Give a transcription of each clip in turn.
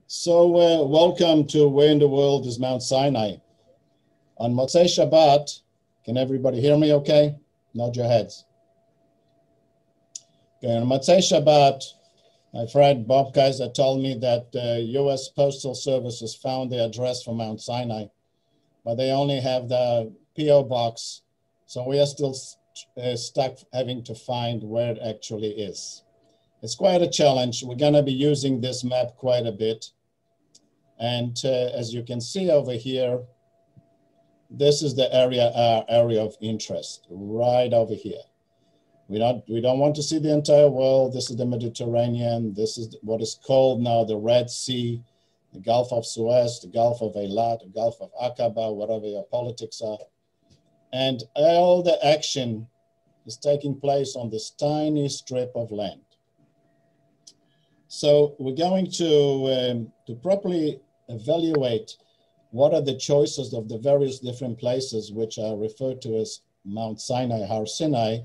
So welcome to Where in the World is Mount Sinai. On Motzei Shabbat, can everybody hear me okay? Nod your heads. Okay, on Motzei Shabbat, my friend Bob Kaiser told me that the U.S. Postal Service has found the address for Mount Sinai, but they only have the P.O. box, so we are still stuck having to find where it actually is. It's quite a challenge. We're going to be using this map quite a bit. And as you can see over here, this is the area, our area of interest, right over here. We don't want to see the entire world. This is the Mediterranean. This is what is called now the Red Sea, the Gulf of Suez, the Gulf of Eilat, the Gulf of Aqaba, whatever your politics are. And all the action is taking place on this tiny strip of land. So we're going to properly evaluate what are the choices of the various different places which are referred to as Mount Sinai, Har Sinai.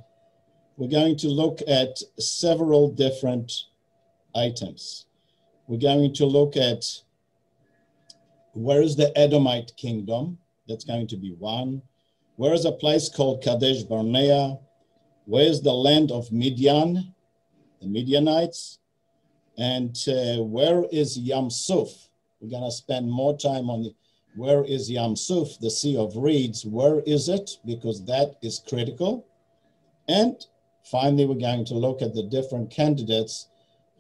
We're going to look at several different items. We're going to look at where is the Edomite kingdom? That's going to be one. Where is a place called Kadesh Barnea? Where is the land of Midian, the Midianites? And where is Yam Suf? We're going to spend more time on where is Yam Suf, the Sea of Reeds. Where is it? Because that is critical. And finally, we're going to look at the different candidates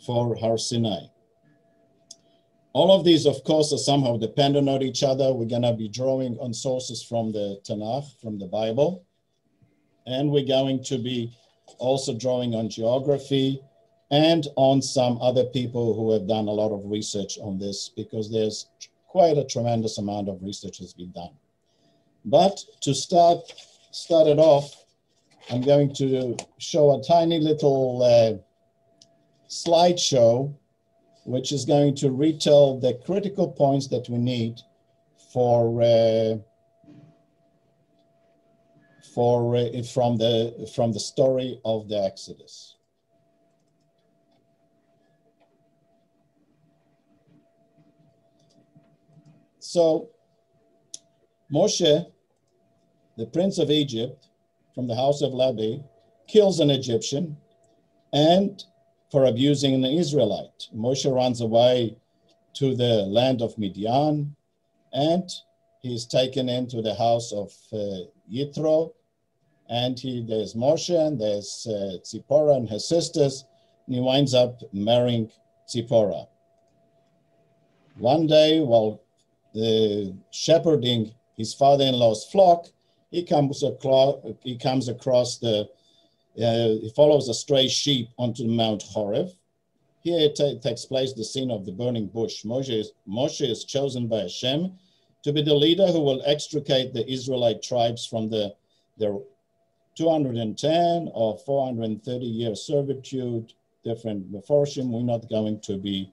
for Har Sinai. All of these, of course, are somehow dependent on each other. We're going to be drawing on sources from the Tanakh, from the Bible. And we're going to be also drawing on geography and on some other people who have done a lot of research on this, because there's quite a tremendous amount of research has been done. But to start it off, I'm going to show a tiny little slideshow, which is going to retell the critical points that we need from the story of the Exodus. So Moshe, the prince of Egypt, from the house of Levi, kills an Egyptian and for abusing an Israelite. Moshe runs away to the land of Midian, and he's taken into the house of Yitro, and there's Moshe, and there's Tzipporah and her sisters, and he winds up marrying Tzipporah. One day, while shepherding his father-in-law's flock, he follows a stray sheep onto Mount Horeb. Here takes place the scene of the burning bush. Moshe is chosen by Hashem to be the leader who will extricate the Israelite tribes from their 210 or 430-year servitude, different Meforshim. We're not going to be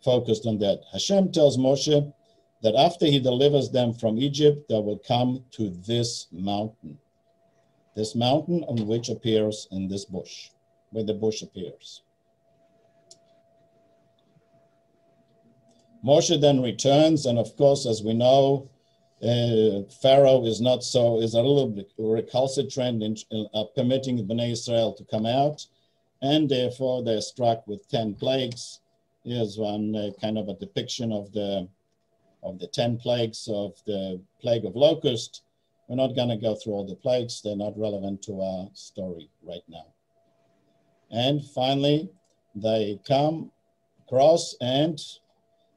focused on that. Hashem tells Moshe that after he delivers them from Egypt, they will come to this mountain on which appears in this bush, where the bush appears. Moshe then returns, and of course, as we know, Pharaoh is a little bit recalcitrant in permitting Bnei Israel to come out, and therefore they're struck with 10 plagues. Here's one kind of a depiction of the 10 plagues of the Plague of Locust. We're not going to go through all the plagues. They're not relevant to our story right now. And finally, they come across, and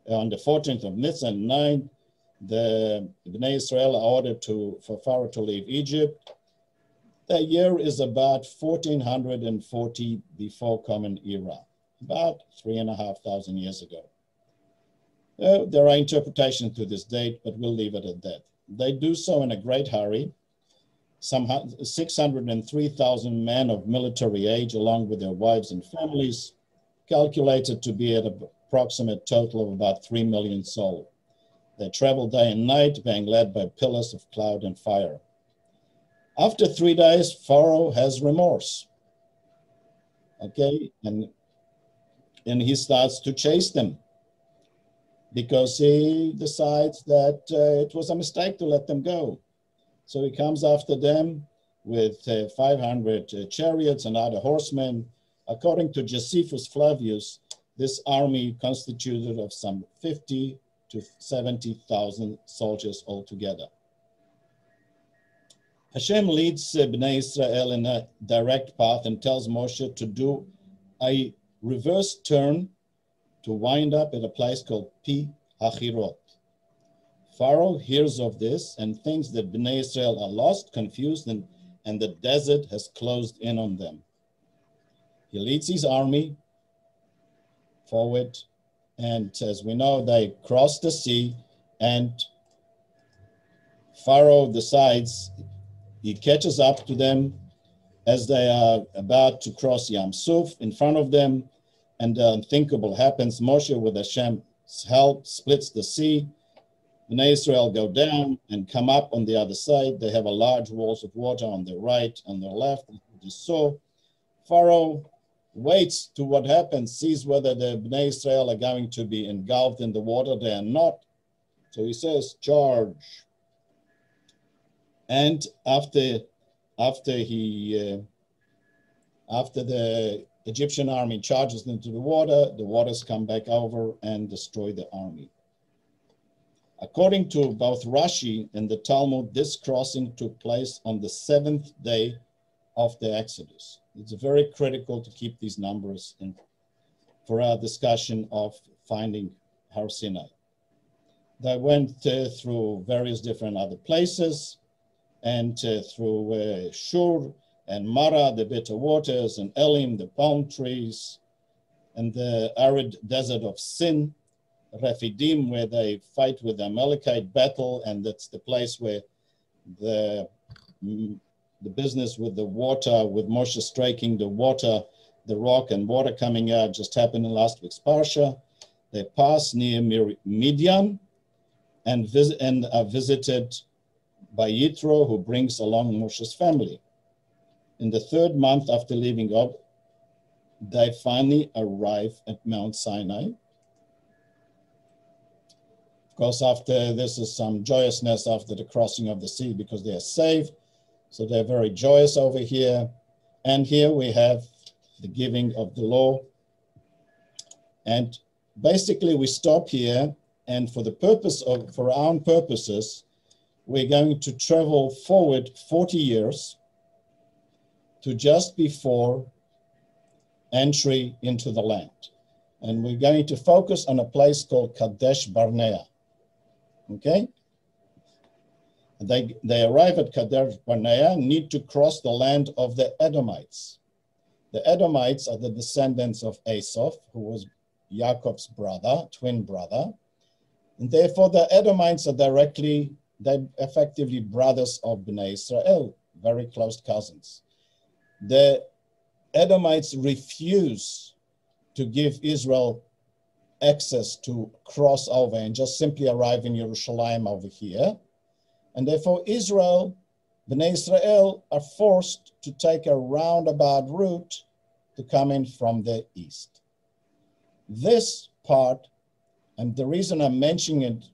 on the 14th of Nisan 9, the Bnei Israel are ordered for Pharaoh to leave Egypt. The year is about 1440 before Common Era, about 3,500 years ago. There are interpretations to this date, but we'll leave it at that. They do so in a great hurry. Some 603,000 men of military age, along with their wives and families, calculated to be at an approximate total of about 3 million souls. They travel day and night, being led by pillars of cloud and fire. After 3 days, Pharaoh has remorse. Okay, and he starts to chase them. because he decides that it was a mistake to let them go. So he comes after them with 500 chariots and other horsemen. According to Josephus Flavius, this army constituted of some 50 to 70,000 soldiers altogether. Hashem leads Bnei Israel in a direct path and tells Moshe to do a reverse turn to wind up at a place called Pi Hachirot. Pharaoh hears of this and thinks that Bnei Israel are lost, confused, and the desert has closed in on them. He leads his army forward, and as we know, they cross the sea, and Pharaoh decides, he catches up to them as they are about to cross Yam Suf in front of them, and the unthinkable happens. Moshe, with Hashem's help, splits the sea. Bnei Israel go down and come up on the other side. They have a large walls of water on their right and their left. So Pharaoh waits to what happens, sees whether the Bnei Israel are going to be engulfed in the water. They are not. So he says, charge. And after the Egyptian army charges into the waters come back over and destroy the army. According to both Rashi and the Talmud, this crossing took place on the 7th day of the Exodus. It's very critical to keep these numbers in for our discussion of finding Har Sinai. They went through various different other places, and through Shur and Mara, the bitter waters, and Elim, the palm trees, and the arid desert of Sin, Rephidim, where they fight with the Amalekite battle, and that's the place where the business with the water, with Moshe striking the water, the rock and water coming out, just happened in last week's Parsha. They pass near Midian and are visited by Yitro, who brings along Moshe's family. In the 3rd month after leaving up, they finally arrive at Mount Sinai. Of course, after this is some joyousness after the crossing of the sea because they are saved. So they're very joyous over here. And here we have the giving of the law. And basically we stop here, and for our own purposes, we're going to travel forward 40 years to just before entry into the land. And we're going to focus on a place called Kadesh Barnea, okay? They arrive at Kadesh Barnea, need to cross the land of the Edomites. The Edomites are the descendants of Esau, who was Yaakov's brother, twin brother. And therefore the Edomites are they're effectively brothers of Bnei Israel, very close cousins. The Edomites refuse to give Israel access to cross over and just simply arrive in Jerusalem over here. And therefore Israel, Bnei Israel, are forced to take a roundabout route to come in from the east. This part, and the reason I'm mentioning it,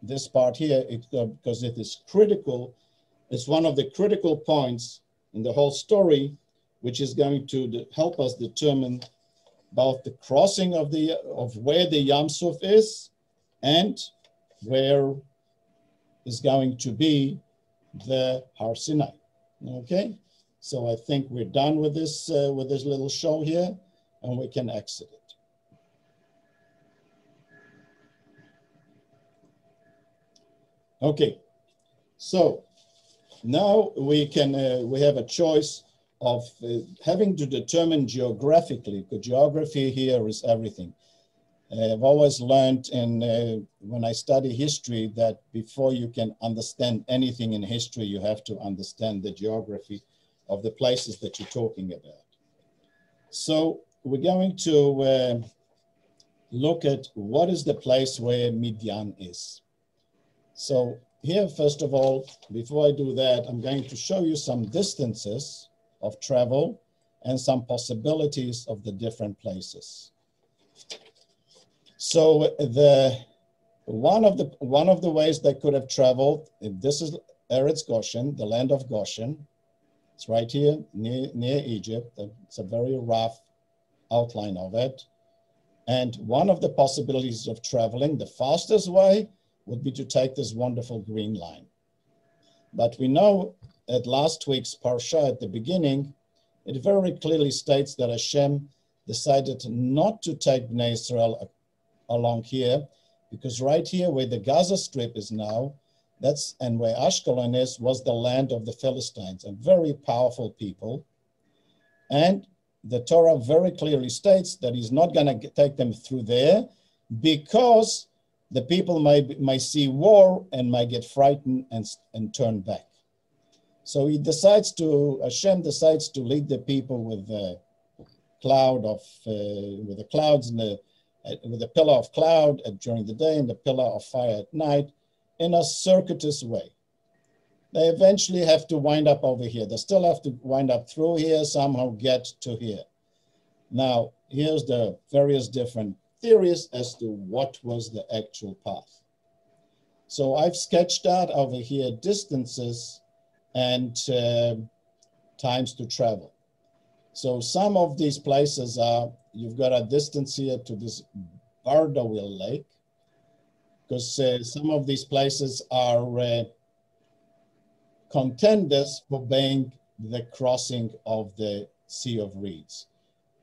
this part here, is because it is critical. It's one of the critical points in the whole story, which is going to help us determine both the crossing of where the Yam Suf is and where is going to be the Har Sinai. Okay, so I think we're done with this little show here, and we can exit it. Okay, so now we have a choice of having to determine geographically, because geography here is everything. I've always learned when I study history that before you can understand anything in history, you have to understand the geography of the places that you're talking about. So we're going to look at what is the place where Midian is. So here, first of all, before I do that, I'm going to show you some distances of travel and some possibilities of the different places. So the One of the ways they could have traveled, if this is Eretz Goshen, the land of Goshen, it's right here near Egypt. It's a very rough outline of it. And one of the possibilities of traveling, the fastest way, would be to take this wonderful green line. But we know at last week's Parsha at the beginning, it very clearly states that Hashem decided not to take Bnei Israel along here, because right here where the Gaza Strip is now, and where Ashkelon is, was the land of the Philistines, a very powerful people. And the Torah very clearly states that he's not going to take them through there because the people may see war and might get frightened and turn back. So Hashem decides to lead the people with the clouds and with a pillar of cloud during the day and the pillar of fire at night in a circuitous way. They eventually have to wind up over here. They still have to wind up through here, somehow get to here. Now, here's the various different theories as to what was the actual path. So I've sketched out over here distances and times to travel. So some of these places are, you've got a distance here to this Bardawil Lake, because some of these places are contenders for being the crossing of the Sea of Reeds.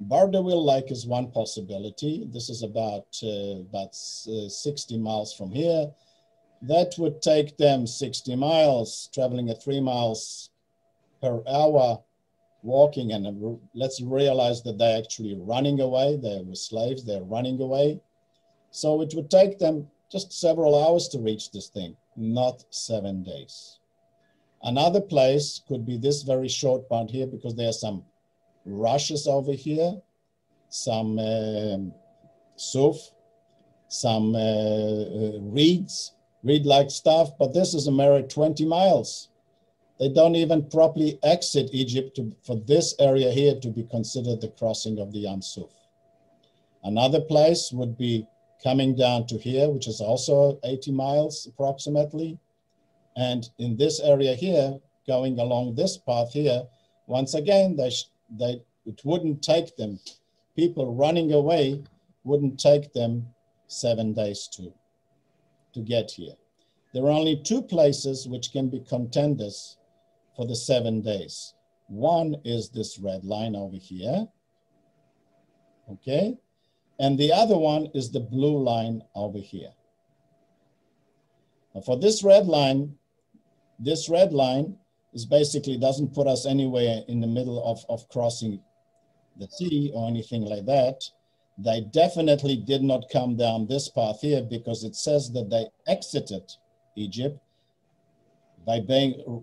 Bardawil Lake is one possibility. This is about 60 miles from here. That would take them 60 miles, traveling at 3 miles per hour, walking, and let's realize that they're actually running away. They were slaves, they're running away. So it would take them just several hours to reach this thing, not 7 days. Another place could be this very short part here, because there are some rushes over here, some suf, some reed-like stuff, but this is a mere 20 miles. They don't even properly exit Egypt for this area here to be considered the crossing of the Yam Suf. Another place would be coming down to here, which is also 80 miles approximately. And in this area here, going along this path here, once again, it wouldn't take them, people running away wouldn't take them 7 days to get here. There are only two places which can be contenders for the 7 days. One is this red line over here, okay? And the other one is the blue line over here. Now for this red line is basically doesn't put us anywhere in the middle of crossing the sea or anything like that. They definitely did not come down this path here, because it says that they exited Egypt by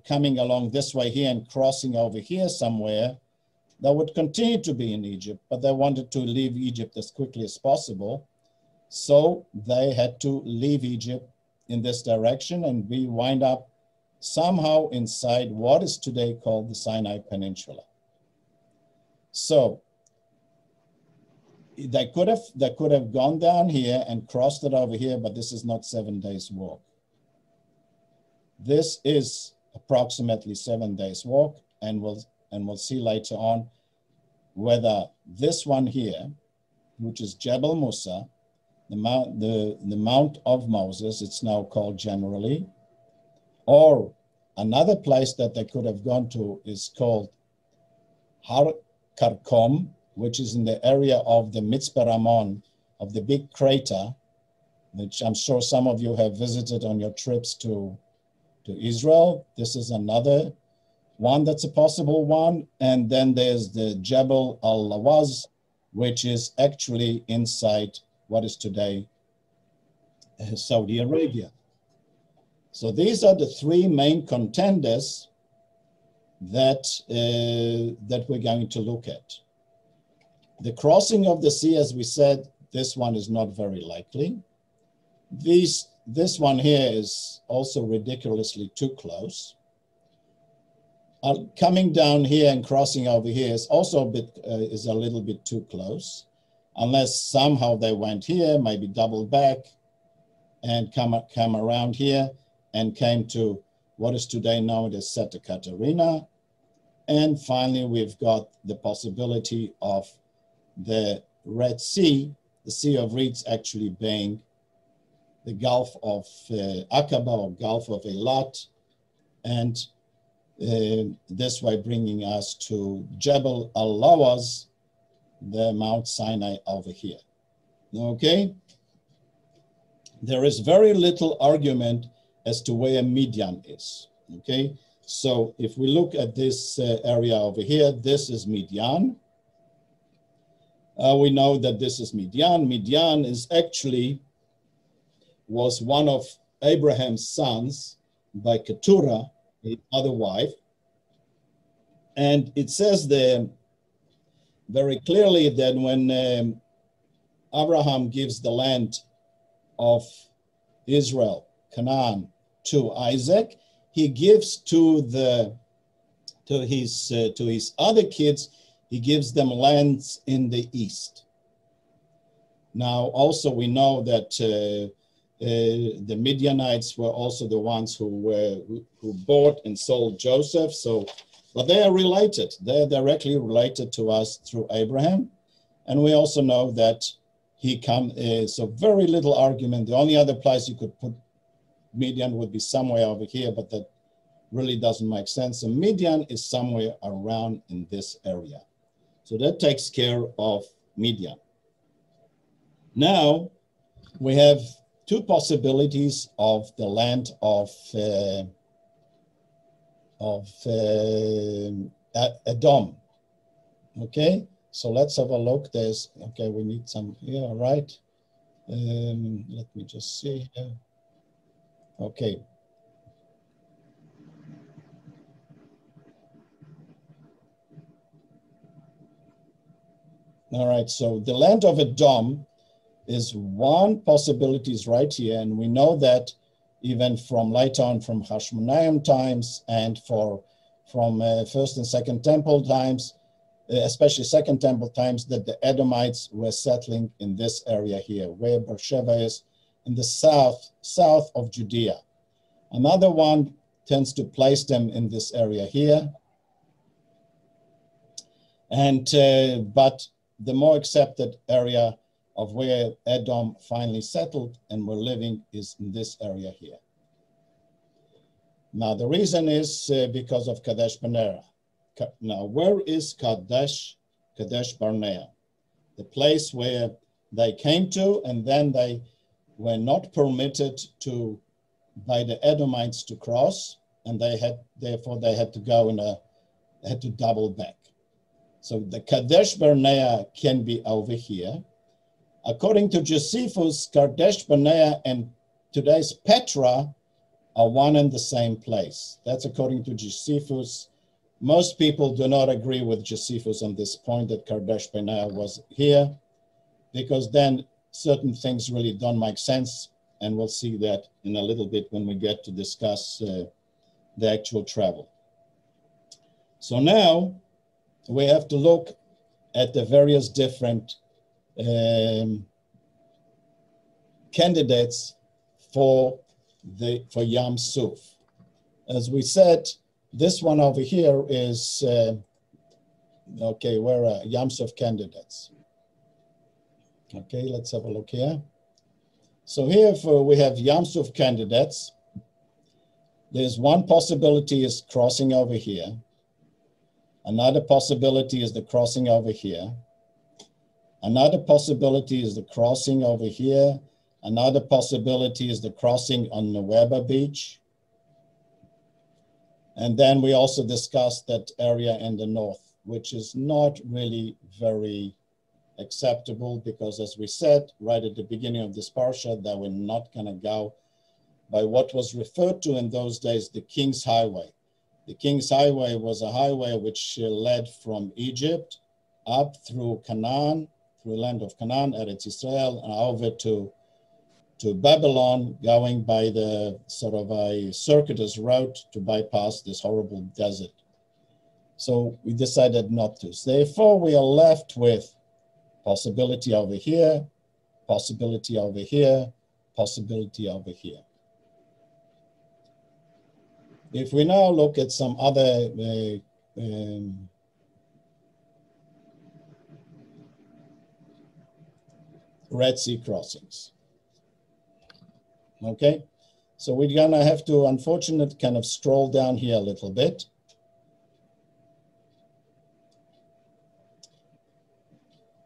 coming along this way here and crossing over here somewhere. They would continue to be in Egypt, but they wanted to leave Egypt as quickly as possible. So they had to leave Egypt in this direction, and we wind up somehow inside what is today called the Sinai Peninsula. So they could have gone down here and crossed it over here, but this is not 7 days walk. This is approximately 7 days walk, and we'll see later on whether this one here, which is Jebel Musa, the Mount of Moses, it's now called generally, or another place that they could have gone to is called Har Karkom, which is in the area of the Mitzpeh Ramon, of the big crater, which I'm sure some of you have visited on your trips to Israel. This is another one that's a possible one. And then there's the Jebel al-Lawaz, which is actually inside what is today Saudi Arabia. So these are the three main contenders that we're going to look at. The crossing of the sea, as we said, this one is not very likely. This one here is also ridiculously too close. Coming down here and crossing over here is also a little bit too close, unless somehow they went here, maybe doubled back and come around here and came to what is today known as Santa Catarina. And finally, we've got the possibility of the Red Sea, the Sea of Reeds actually being the Gulf of Aqaba or Gulf of Eilat, and this way bringing us to Jebel al-Lawaz, the Mount Sinai over here. Okay? There is very little argument as to where Midian is. Okay? So if we look at this area over here, this is Midian. We know that this is Midian. Midian is actually was one of Abraham's sons by Keturah, his other wife. And it says there very clearly that when Abraham gives the land of Israel, Canaan, to Isaac, he gives to his other kids, he gives them lands in the east. Now, also we know that the Midianites were also the ones who bought and sold Joseph. So, but they are related. They are directly related to us through Abraham, and we also know that he so very little argument. The only other place you could put Midian would be somewhere over here, but that really doesn't make sense. So Midian is somewhere around in this area. So that takes care of Midian. Now we have two possibilities of the land of Edom. Okay, so let's have a look. There's, okay, we need some here, right? Let me just see here. Okay. All right, so the land of Edom is one possibility is right here, and we know that even from later on, from Hashmonaim times and from First and Second Temple times, especially Second Temple times, that the Edomites were settling in this area here, where Beersheba is, in the south of Judea. Another one tends to place them in this area here, and but the more accepted area of where Edom finally settled and were living is in this area here. Now, the reason is because of Kadesh Barnea. Now, where is Kadesh Barnea? The place where they came to, and then they were not permitted to, by the Edomites, to cross, and therefore they had to go had to double back. So the Kadesh Barnea can be over here. According to Josephus, Kadesh Barnea and today's Petra are one and the same place. That's according to Josephus. Most people do not agree with Josephus on this point that Kadesh Barnea was here, because then certain things really don't make sense, and we'll see that in a little bit when we get to discuss the actual travel. So now we have to look at the various different candidates for Yam Suf. As we said, this one over here is, okay, where are Yam Suf candidates? Okay, let's have a look here. So here we have Yam Suf candidates. There's one possibility is crossing over here. Another possibility is the crossing over here. Another possibility is the crossing over here. Another possibility is the crossing on Nuweiba Beach. And then we also discussed that area in the north, which is not really very acceptable, because as we said right at the beginning of this parsha, that we're not going to go by what was referred to in those days, the King's Highway. The King's Highway was a highway which led from Egypt up through Canaan, through the land of Canaan, Eretz Israel, and over to Babylon, going by the sort of a circuitous route to bypass this horrible desert. So we decided not to. So therefore, we are left with possibility over here, possibility over here, possibility over here. If we now look at some other Red Sea crossings. Okay, so we're gonna have to, unfortunately, kind of scroll down here a little bit.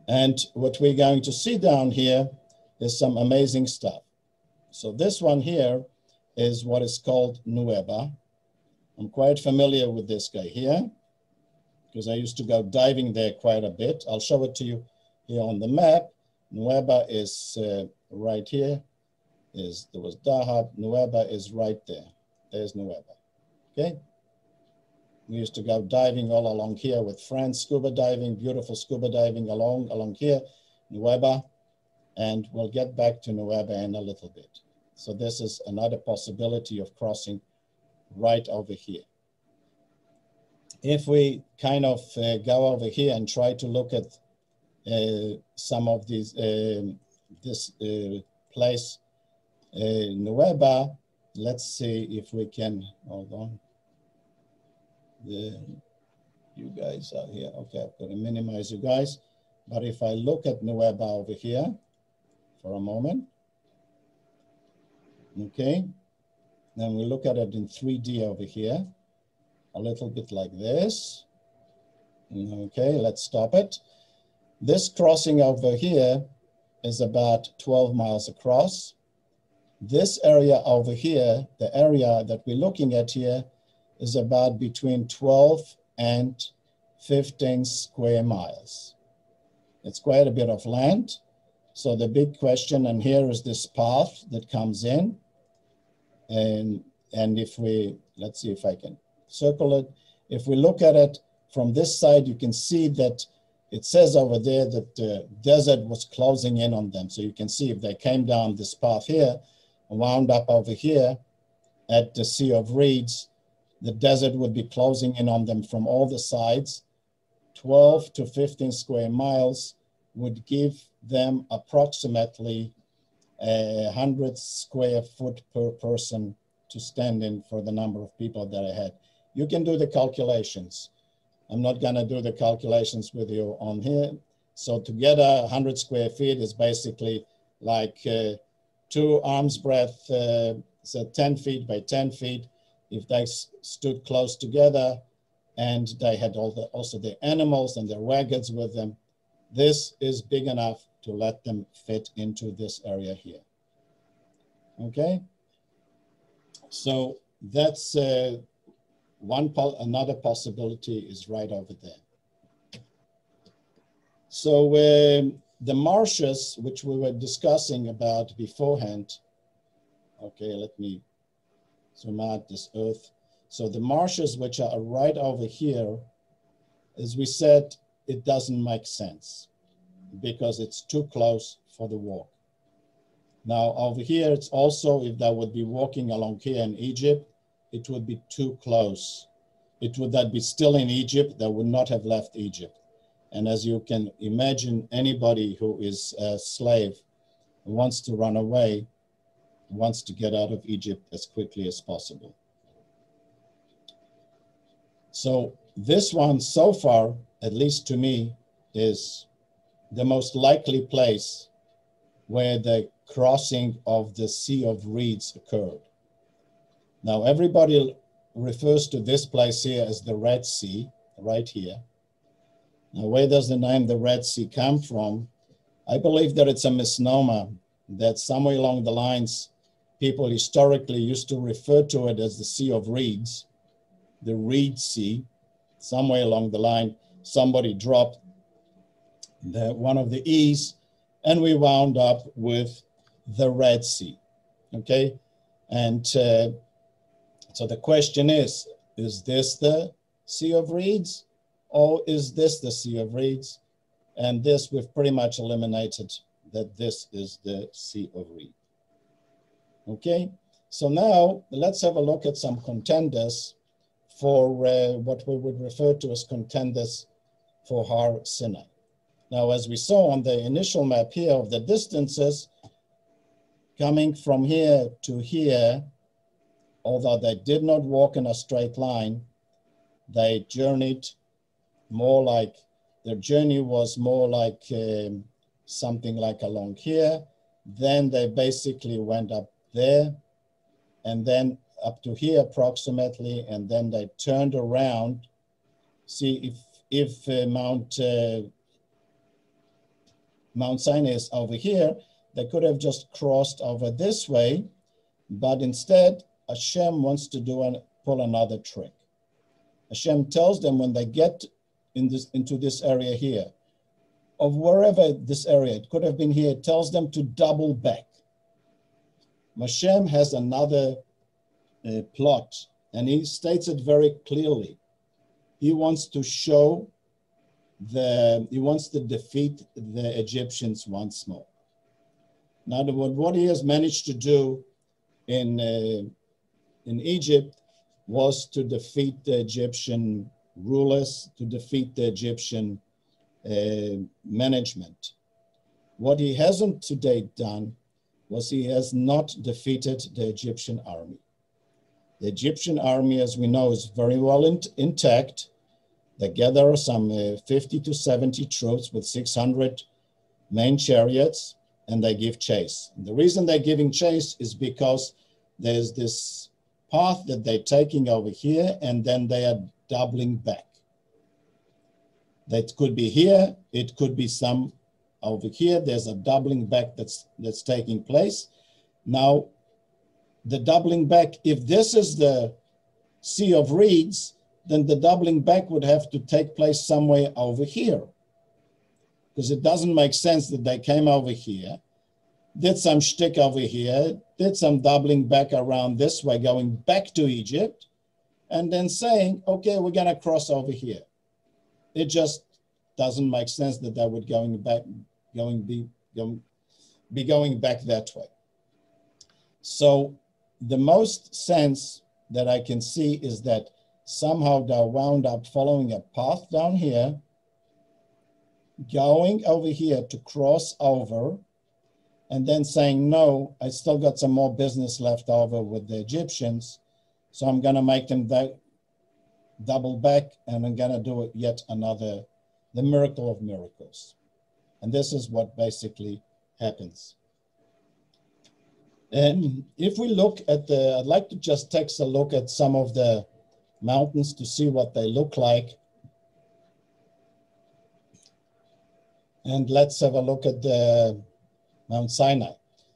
And what we're going to see down here is some amazing stuff. So this one here is what is called Nueba. I'm quite familiar with this guy here because I used to go diving there quite a bit. I'll show it to you here on the map. Nueba is right here. There was Dahab. Nueba is right there. There's Nueba. Okay. We used to go diving all along here with friends, scuba diving, beautiful scuba diving along here, Nueba, and we'll get back to Nueba in a little bit. So this is another possibility of crossing right over here. If we kind of go over here and try to look at some of these, this place, Nueba, let's see if we can, hold on. You guys are here. Okay, I've got to minimize you guys. But if I look at Nueba over here for a moment, okay, then we look at it in 3D over here, a little bit like this. Okay, let's stop it. This crossing over here is about 12 miles across. This area over here, the area that we're looking at here, is about between 12 and 15 square miles. It's quite a bit of land. So the big question, and here is this path that comes in. And if we, let's see if I can circle it. If we look at it from this side, you can see that it says over there that the desert was closing in on them. So you can see if they came down this path here and wound up over here at the Sea of Reeds, the desert would be closing in on them from all the sides. 12 to 15 square miles would give them approximately 100 square foot per person to stand in for the number of people that I had. You can do the calculations. I'm not gonna do the calculations with you on here. So to get 100 square feet is basically like 2 arms breadth, so 10 feet by 10 feet. If they stood close together and they had also the animals and their wagons with them, this is big enough to let them fit into this area here. Okay, so that's another possibility is right over there. So the marshes, which we were discussing about beforehand, okay, let me zoom out this earth. So the marshes, which are right over here, as we said, it doesn't make sense because it's too close for the walk. Now over here, it's also, if they would be walking along here in Egypt, it would be too close. It would that be still in Egypt, they would not have left Egypt. And as you can imagine, anybody who is a slave who wants to run away, wants to get out of Egypt as quickly as possible. So this one so far, at least to me, is the most likely place where the crossing of the Sea of Reeds occurred. Now everybody refers to this place here as the Red Sea, right here. Now where does the name the Red Sea come from? I believe that it's a misnomer, that somewhere along the lines, people historically used to refer to it as the Sea of Reeds, the Reed Sea. Somewhere along the line, somebody dropped one of the E's, and we wound up with the Red Sea, okay? And so the question is this the Sea of Reeds, or is this the Sea of Reeds? And this, we've pretty much eliminated that this is the Sea of Reeds. Okay, so now let's have a look at some contenders for what we would refer to as contenders for Har Sinai. Now, as we saw on the initial map here of the distances, coming from here to here, although they did not walk in a straight line, they journeyed more like, their journey was more like something like along here. Then they basically went up there and then up to here approximately, and then they turned around. See, if Mount Sinai is over here, they could have just crossed over this way, but instead Hashem wants to pull another trick. Hashem tells them when they get into this area here, of wherever this area, it could have been here, it tells them to double back. Hashem has another plot, and he states it very clearly. He wants to show he wants to defeat the Egyptians once more. Now, what he has managed to do in Egypt was to defeat the Egyptian rulers, to defeat the Egyptian management. What he hasn't to date done was he has not defeated the Egyptian army. The Egyptian army, as we know, is very well intact. They gather some 50 to 70 troops with 600 main chariots, and they give chase. And the reason they're giving chase is because there's this path that they're taking over here, and then they are doubling back. That could be here, it could be some over here. There's a doubling back that's taking place. Now, the doubling back, if this is the Sea of Reeds, then the doubling back would have to take place somewhere over here. Because it doesn't make sense that they came over here, did some shtick over here, did some doubling back around this way, going back to Egypt, and then saying, okay, we're gonna cross over here. It just doesn't make sense that they would be going back that way. So the most sense that I can see is that somehow they wound up following a path down here, going over here to cross over, and then saying, no, I still got some more business left over with the Egyptians, so I'm gonna make them double back, and I'm gonna do it yet another, the miracle of miracles. And this is what basically happens. And if we look at I'd like to just take a look at some of the mountains to see what they look like. And let's have a look at the Mount Sinai.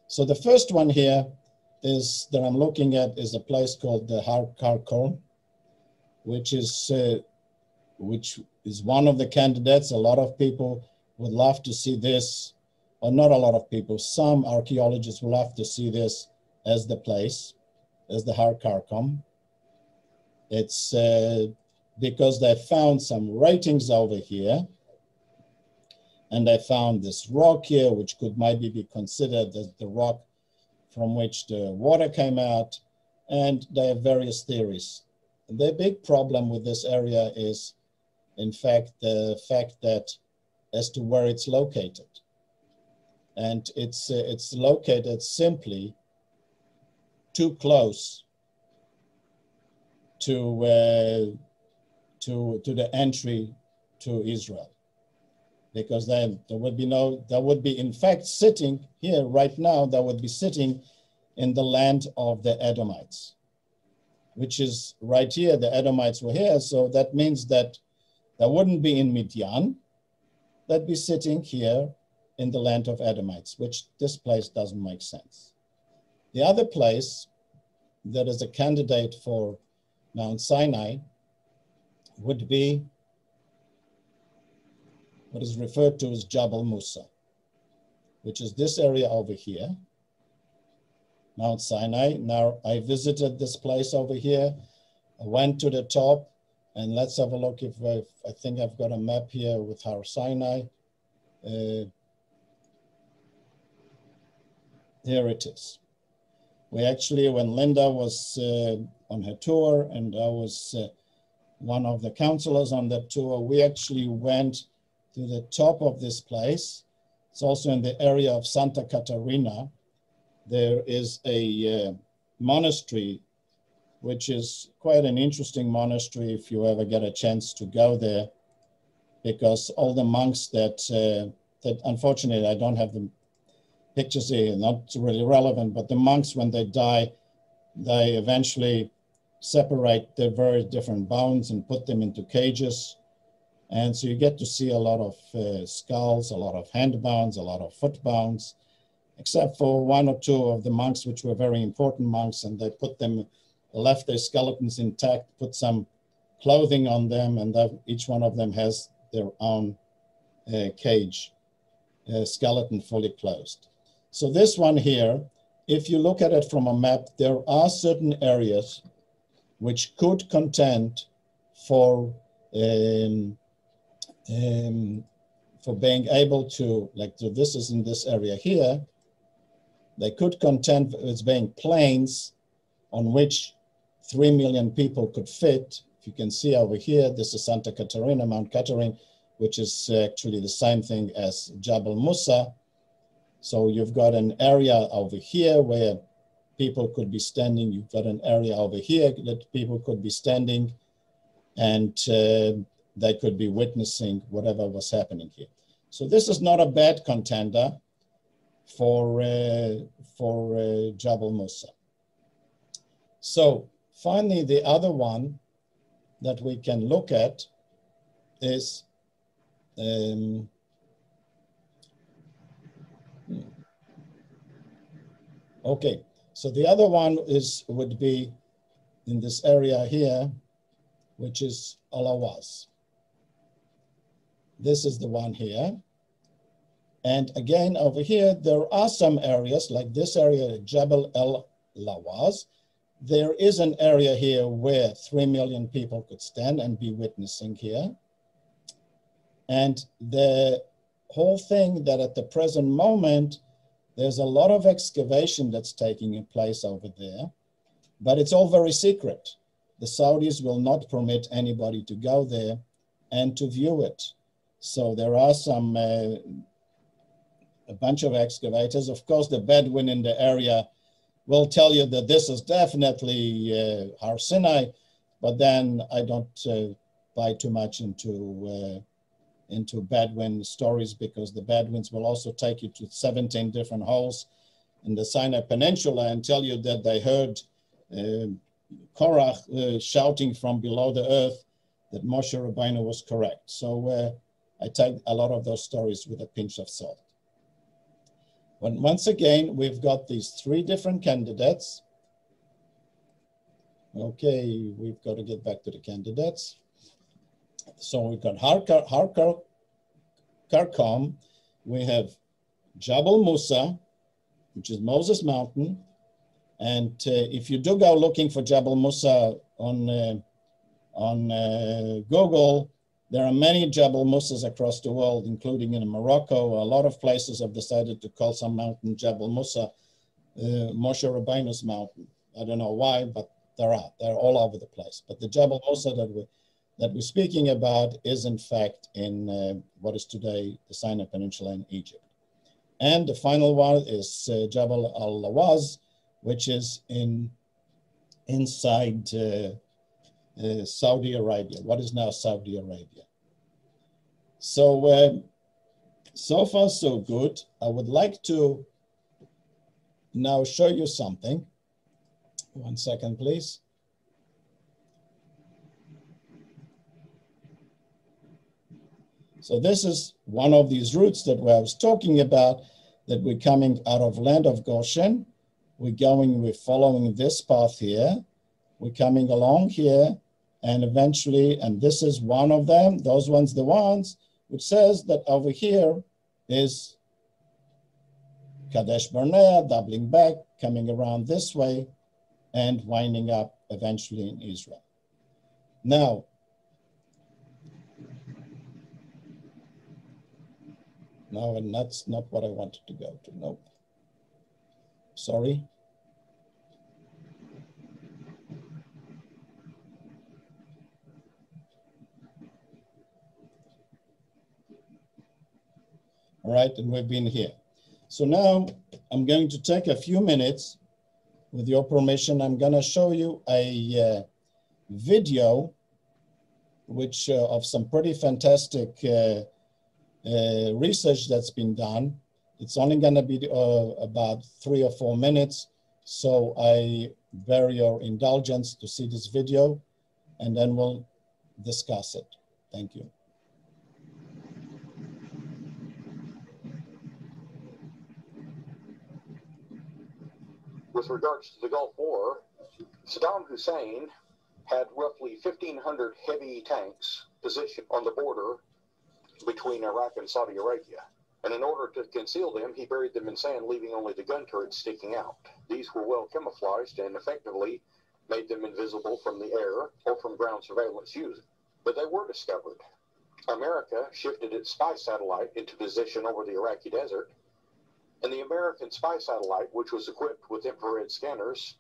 So the first one here is that I'm looking at is a place called the Har Karkor, which is one of the candidates. A lot of people would love to see this, or not a lot of people, some archaeologists will love to see this as the place, as the Har Karkor. It's because they found some writings over here, and they found this rock here, which could maybe be considered as the rock from which the water came out, and they have various theories. The big problem with this area is, in fact, the fact that as to where it's located. And it's located simply too close to the entry to Israel, because then there would be in fact sitting here right now, there would be sitting in the land of the Edomites, which is right here. The Edomites were here, so that means that they wouldn't be in Midian, they'd be sitting here in the land of Edomites, which this place doesn't make sense. The other place that is a candidate for Mount Sinai would be what is referred to as Jabal Musa, which is this area over here, Mount Sinai. Now, I visited this place over here. I went to the top, and let's have a look if I think I've got a map here with Har Sinai. Here it is. We actually, when Linda was on her tour, and I was one of the counselors on that tour, we actually went to the top of this place. It's also in the area of Santa Catarina. there is a monastery, which is quite an interesting monastery if you ever get a chance to go there, because all the monks that unfortunately I don't have the pictures here, not really relevant, but the monks, when they die, they eventually separate their very different bones and put them into cages. And so you get to see a lot of skulls, a lot of hand bones, a lot of foot bones, except for one or two of the monks, which were very important monks, and they left their skeletons intact, put some clothing on them, and each one of them has their own cage, skeleton fully closed. So this one here, if you look at it from a map, there are certain areas which could contend for being able to, like this is in this area here, they could contend as being plains on which 3 million people could fit. If you can see over here, this is Santa Catarina, Mount Catherine, which is actually the same thing as Jabal Musa. So you've got an area over here where people could be standing. You've got an area over here that people could be standing, and they could be witnessing whatever was happening here. So this is not a bad contender for Jabal Musa. So finally, the other one that we can look at is okay. So the other one would be in this area here, which is Al-Awaz. This is the one here. And again, over here, there are some areas like this area, Jabal al-Lawaz. There is an area here where 3 million people could stand and be witnessing here. And the whole thing that at the present moment, there's a lot of excavation that's taking place over there, but it's all very secret. The Saudis will not permit anybody to go there and to view it. So there are some, a bunch of excavators. Of course, the Bedouin in the area will tell you that this is definitely Har Sinai, but then I don't buy too much into Bedouin stories, because the Bedouins will also take you to 17 different holes in the Sinai Peninsula and tell you that they heard Korach shouting from below the earth that Moshe Rabbeinu was correct. So I take a lot of those stories with a pinch of salt. But once again, we've got these 3 different candidates. Okay, we've got to get back to the candidates. So we've got Har Karkom, we have Jabal Musa, which is Moses Mountain. And if you do go looking for Jabal Musa on Google, there are many Jabal Musas across the world, including in Morocco. A lot of places have decided to call some mountain Jabal Musa, Moshe Rabbeinu's mountain. I don't know why, but they're all over the place. But the Jabal Musa that we're speaking about is in fact in what is today the Sinai Peninsula in Egypt. And the final one is Jabal al-Lawaz, which is inside Saudi Arabia, what is now Saudi Arabia. So, so far so good. I would like to now show you something. 1 second, please. So this is one of these routes that I was talking about, that we're coming out of land of Goshen. We're following this path here. We're coming along here, and eventually, and this is one of them, those ones, the ones, which says that over here is Kadesh Barnea, doubling back, coming around this way, and winding up eventually in Israel. Now, no, and that's not what I wanted to go to, nope. Sorry. All right, and we've been here. So now I'm going to take a few minutes. With your permission, I'm going to show you a video which of some pretty fantastic research that's been done. It's only going to be about 3 or 4 minutes. So I bear your indulgence to see this video, and then we'll discuss it. Thank you. With regards to the Gulf War, Saddam Hussein had roughly 1,500 heavy tanks positioned on the border between Iraq and Saudi Arabia. And in order to conceal them, he buried them in sand, leaving only the gun turrets sticking out. These were well camouflaged and effectively made them invisible from the air or from ground surveillance using. But they were discovered. America shifted its spy satellite into position over the Iraqi desert, and the American spy satellite, which was equipped with infrared scanners,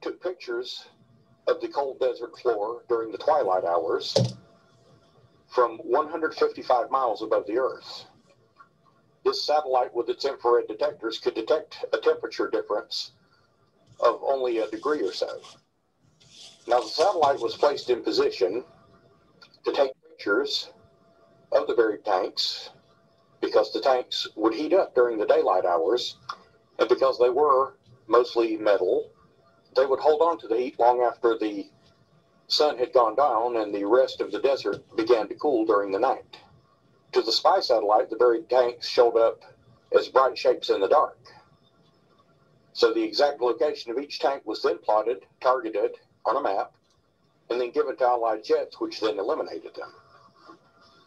took pictures of the cold desert floor during the twilight hours from 155 miles above the Earth. This satellite with its infrared detectors could detect a temperature difference of only a degree or so. Now, the satellite was placed in position to take pictures of the buried tanks because the tanks would heat up during the daylight hours, and because they were mostly metal, they would hold on to the heat long after the sun had gone down and the rest of the desert began to cool during the night. To the spy satellite, the buried tanks showed up as bright shapes in the dark. So the exact location of each tank was then plotted, targeted on a map, and then given to Allied jets, which then eliminated them.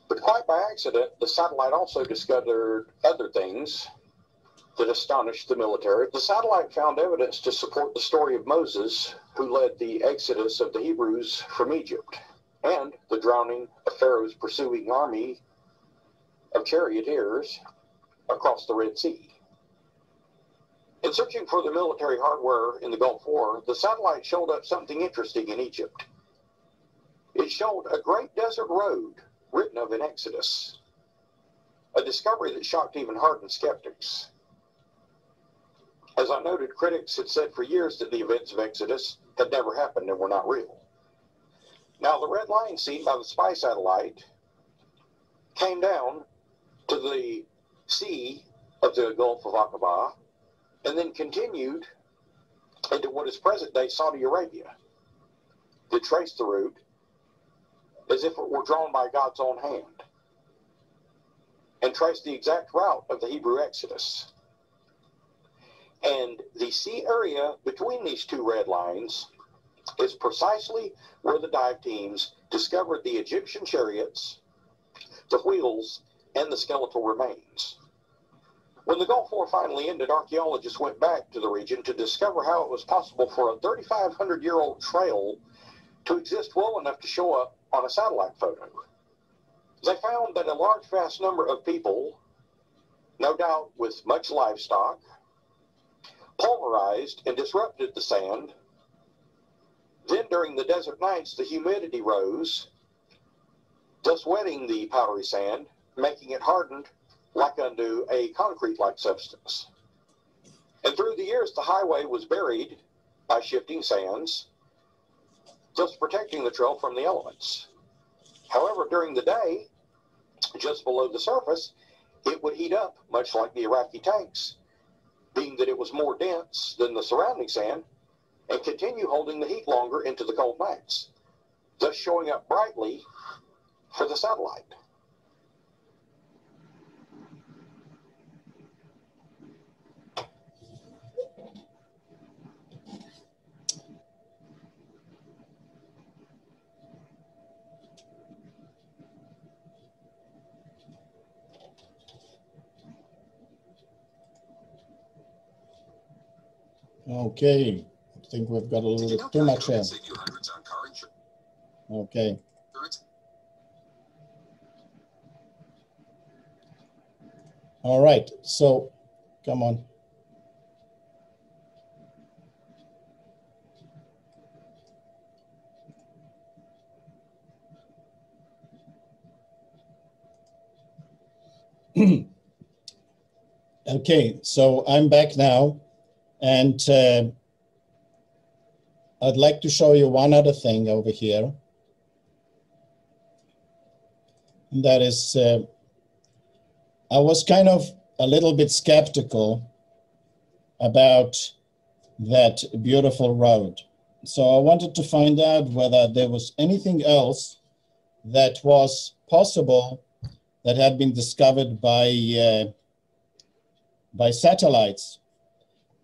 But quite by accident, the satellite also discovered other things that astonished the military. The satellite found evidence to support the story of Moses, who led the exodus of the Hebrews from Egypt, and the drowning of Pharaoh's pursuing army of charioteers across the Red Sea. In searching for the military hardware in the Gulf War, the satellite showed up something interesting in Egypt. It showed a great desert road written of in Exodus, a discovery that shocked even hardened skeptics. As I noted, critics had said for years that the events of Exodus had never happened and were not real. Now, the red line seen by the spy satellite came down to the sea of the Gulf of Aqaba and then continued into what is present-day Saudi Arabia. They traced the route as if it were drawn by God's own hand and traced the exact route of the Hebrew Exodus. And the sea area between these two red lines is precisely where the dive teams discovered the Egyptian chariots, the wheels, and the skeletal remains. When the Gulf War finally ended, archaeologists went back to the region to discover how it was possible for a 3,500-year-old trail to exist well enough to show up on a satellite photo. They found that a large, vast number of people, no doubt with much livestock, pulverized and disrupted the sand. Then during the desert nights, the humidity rose, thus wetting the powdery sand, making it hardened like unto a concrete-like substance. And through the years, the highway was buried by shifting sands, thus protecting the trail from the elements. However, during the day, just below the surface, it would heat up, much like the Iraqi tanks, being that it was more dense than the surrounding sand, and continue holding the heat longer into the cold nights, thus showing up brightly for the satellite. Okay, I think we've got a little bit too much here. Okay. All right, so come on. Okay, so I'm back now, and I'd like to show you one other thing over here. And that is, I was kind of a little bit skeptical about that beautiful road. So I wanted to find out whether there was anything else that was possible that had been discovered by satellites.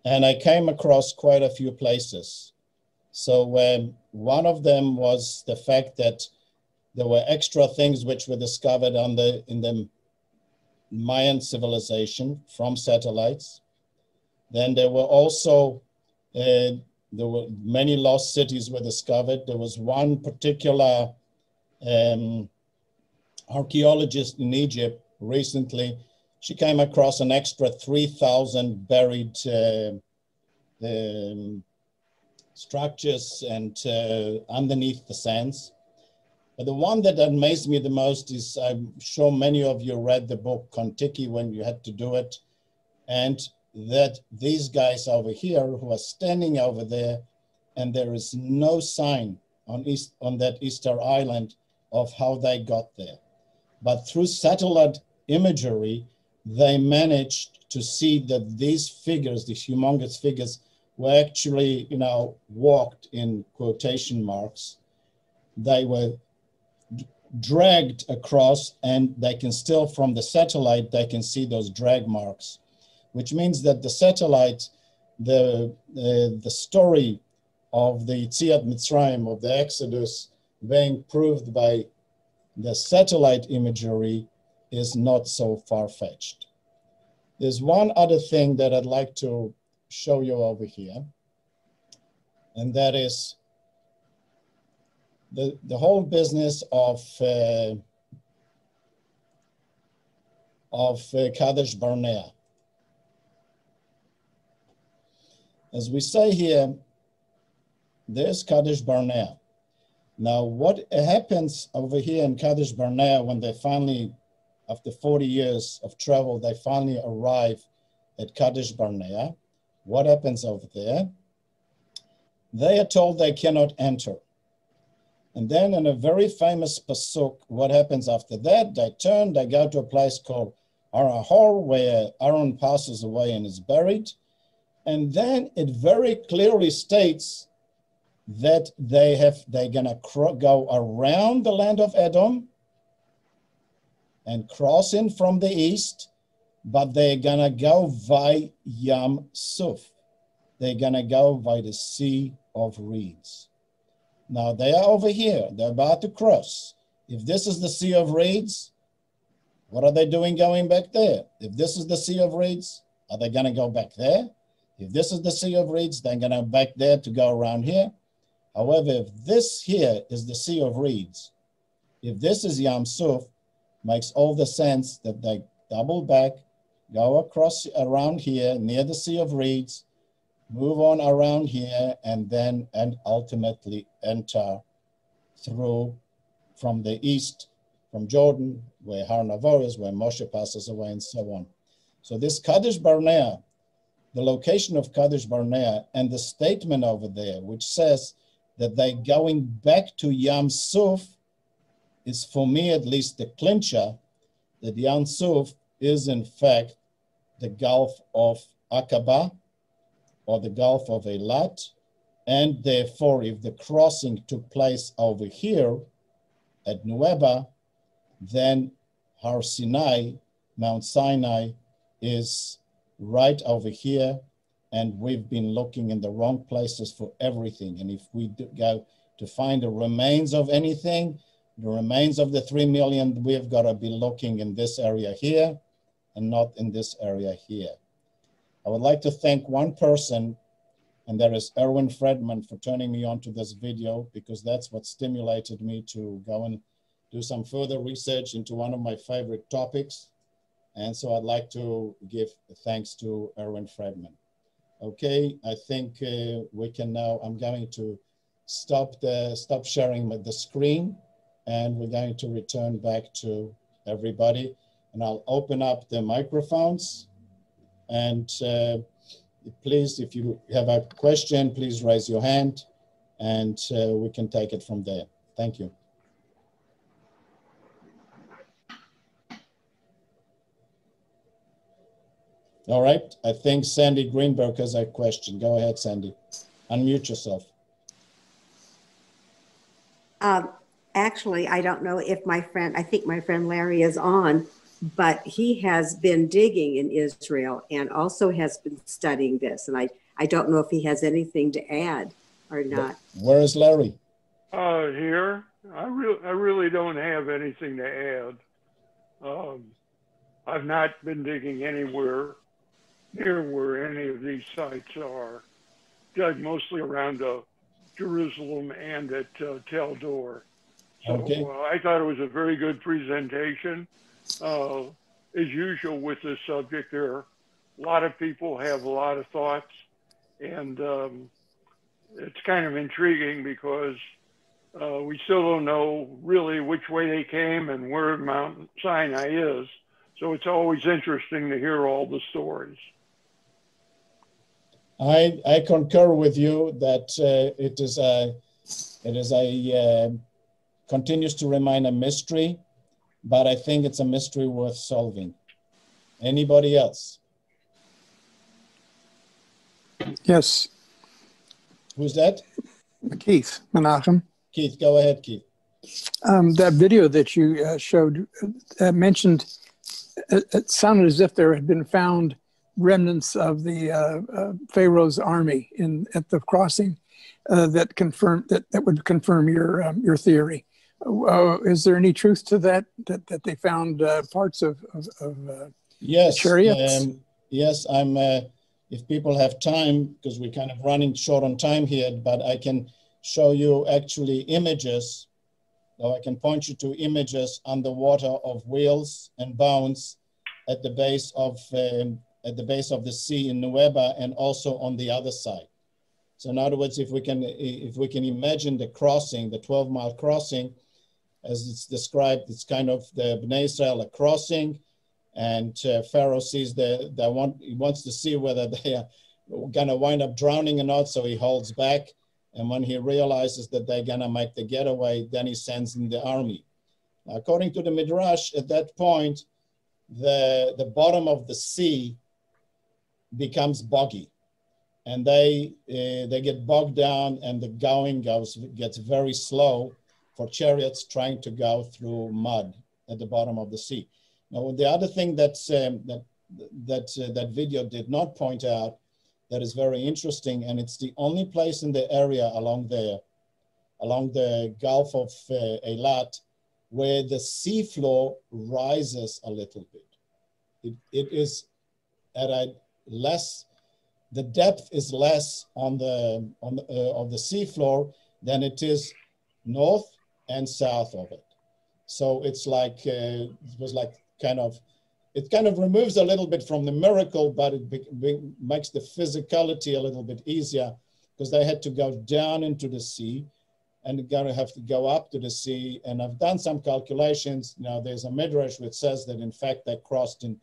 And I came across quite a few places. So one of them was the fact that there were extra things which were discovered in the Mayan civilization from satellites. Then there were also, there were many lost cities were discovered. There was one particular archaeologist in Egypt recently. She came across an extra 3,000 buried structures and underneath the sands. But the one that amazed me the most is, I'm sure many of you read the book Kon-Tiki when you had to do it, and that these guys over here who are standing over there, and there is no sign on that Easter Island of how they got there. But through satellite imagery, they managed to see that these figures, these humongous figures, were actually, walked in quotation marks. They were dragged across, and they can still, from the satellite, they can see those drag marks, which means that the satellite, the story of the Yetziat Mitzrayim, of the Exodus, being proved by the satellite imagery is not so far-fetched. There's one other thing that I'd like to show you over here, and that is the whole business of Kadesh Barnea. As we say here, there's Kadesh Barnea. Now, what happens over here in Kadesh Barnea when they finally, after 40 years of travel, they finally arrive at Kadesh Barnea? What happens over there? They are told they cannot enter. And then in a very famous pasuk, what happens after that? They turn, they go to a place called Arahor, where Aaron passes away and is buried. And then it very clearly states that they're gonna go around the land of Edom and cross in from the east, but they're gonna go via Yam Suf. They're gonna go by the Sea of Reeds. Now they are over here, they're about to cross. If this is the Sea of Reeds, what are they doing going back there? If this is the Sea of Reeds, are they gonna go back there? If this is the Sea of Reeds, they're gonna back there to go around here. However, if this here is the Sea of Reeds, if this is Yam Suf, makes all the sense that they double back, go across around here near the Sea of Reeds, move on around here, and ultimately enter through from the east, from Jordan, where Har Navo is, where Moshe passes away, and so on. So this Kadesh Barnea, the location of Kadesh Barnea, and the statement over there, which says that they're going back to Yam Suf, is, for me at least, the clincher that Yam Suf is in fact the Gulf of Aqaba, or the Gulf of Eilat, and therefore if the crossing took place over here at Nueba, then Har Sinai, Mount Sinai, is right over here, and we've been looking in the wrong places for everything. And if we go to find the remains of anything, the remains of the 3 million, we've got to be looking in this area here and not in this area here. I would like to thank one person, and that is Erwin Fredman, for turning me on to this video, because that's what stimulated me to go and do some further research into one of my favorite topics. And so I'd like to give thanks to Erwin Fredman. Okay, I think we can now, I'm going to stop sharing the screen, and we're going to return back to everybody. And I'll open up the microphones. And please, if you have a question, please raise your hand and we can take it from there. Thank you. All right, I think Sandy Greenberg has a question. Go ahead, Sandy. Unmute yourself. Actually, I don't know if I think my friend Larry is on, but he has been digging in Israel and also has been studying this. And I don't know if he has anything to add or not. Where is Larry? Here. I really don't have anything to add. I've not been digging anywhere near where any of these sites are. Dug mostly around Jerusalem and at Tel Dor. So Okay. I thought it was a very good presentation. As usual with this subject, there are a lot of people have a lot of thoughts, and it's kind of intriguing because we still don't know really which way they came and where Mount Sinai is. So it's always interesting to hear all the stories. I concur with you that it continues to remain a mystery, but I think it's a mystery worth solving. Anybody else? Yes. Who's that? Keith, Menachem. Keith, go ahead, Keith. That video that you showed mentioned, it sounded as if there had been found remnants of the Pharaoh's army at the crossing that would confirm your theory. Is there any truth to that they found parts of yes, chariots? Yes, I'm. If people have time, because we're kind of running short on time here, but I can show you actually images, or I can point you to images underwater of wheels and bones at the base of the sea in Nueva and also on the other side. So in other words, if we can imagine the crossing, the 12-mile crossing, as it's described, it's kind of the Bnei Israel are crossing, and Pharaoh sees he wants to see whether they are gonna wind up drowning or not, so he holds back. And when he realizes that they're gonna make the getaway, then he sends in the army. Now, according to the Midrash, at that point, the bottom of the sea becomes boggy, and they get bogged down, and the going gets very slow for chariots trying to go through mud at the bottom of the sea. Now, the other thing that video did not point out that is very interesting, and it's the only place in the area along the Gulf of Eilat where the seafloor rises a little bit. It is at a less, the depth is less on the seafloor than it is north and south of it. So it's like it kind of removes a little bit from the miracle, but it makes the physicality a little bit easier, because they had to go down into the sea and they're going to have to go up to the sea. And I've done some calculations. Now there's a midrash which says that in fact they crossed in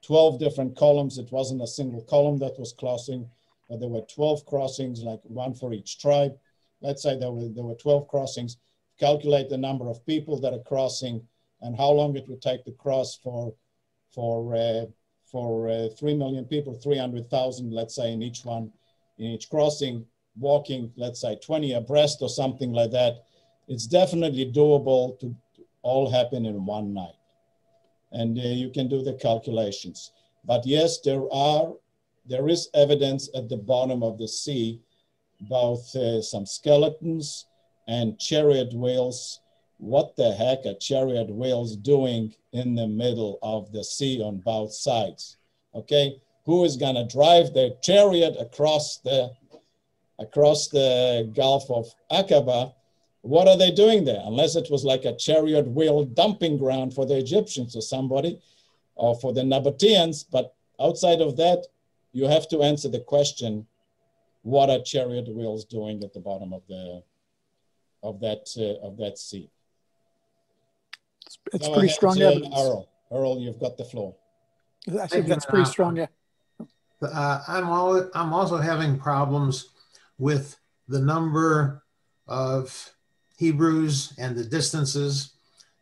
12 different columns. It wasn't a single column that was crossing, but there were 12 crossings, like one for each tribe. Let's say there were 12 crossings. Calculate the number of people that are crossing and how long it would take to cross for 3 million people, 300,000, let's say, in each crossing, walking, let's say 20 abreast or something like that. It's definitely doable to all happen in one night. And you can do the calculations. But yes, there is evidence at the bottom of the sea, both some skeletons and chariot wheels. What the heck are chariot wheels doing in the middle of the sea on both sides? Okay, who is gonna drive their chariot across the Gulf of Aqaba? What are they doing there? Unless it was like a chariot wheel dumping ground for the Egyptians or somebody, or for the Nabateans. But outside of that, you have to answer the question: what are chariot wheels doing at the bottom of that sea? It's pretty strong evidence. Earl, you've got the floor. I think that's pretty strong. Yeah. I'm also having problems with the number of Hebrews and the distances.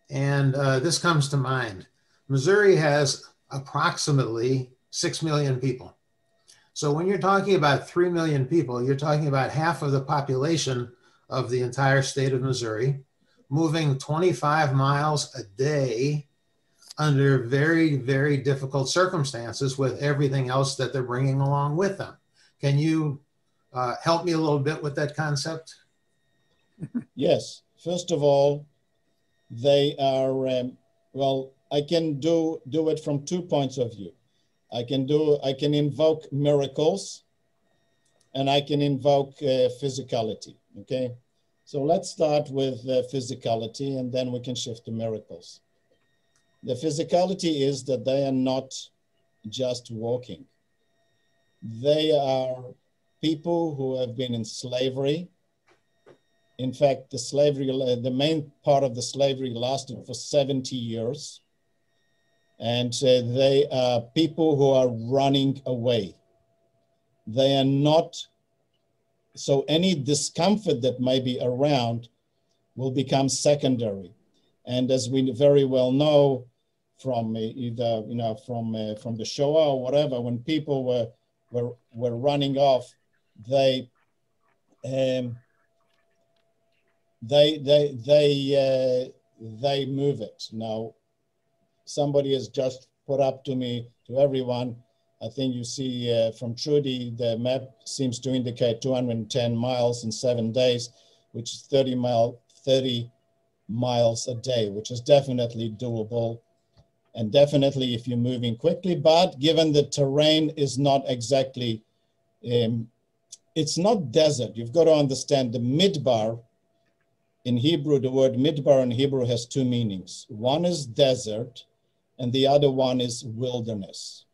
And this comes to mind. Missouri has approximately 6 million people. So when you're talking about 3 million people, you're talking about half of the population of the entire state of Missouri moving 25 miles a day under very, very difficult circumstances with everything else that they're bringing along with them. Can you help me a little bit with that concept? Yes. First of all, they are, well, I can do it from 2 points of view. I can invoke miracles and I can invoke physicality, okay? So let's start with physicality and then we can shift to miracles. The physicality is that they are not just walking. They are people who have been in slavery. In fact, the main part of the slavery lasted for 70 years. And they are people who are running away. They are not, so any discomfort that may be around will become secondary. And as we very well know from either, from the Shoah or whatever, when people were running off, they move it. Now, somebody has just put up to everyone, I think you see from Trudy, the map seems to indicate 210 miles in 7 days, which is 30 miles a day, which is definitely doable. And definitely if you're moving quickly, but given the terrain is not exactly, it's not desert. You've got to understand the midbar in Hebrew, the word midbar in Hebrew has 2 meanings. One is desert and the other one is wilderness.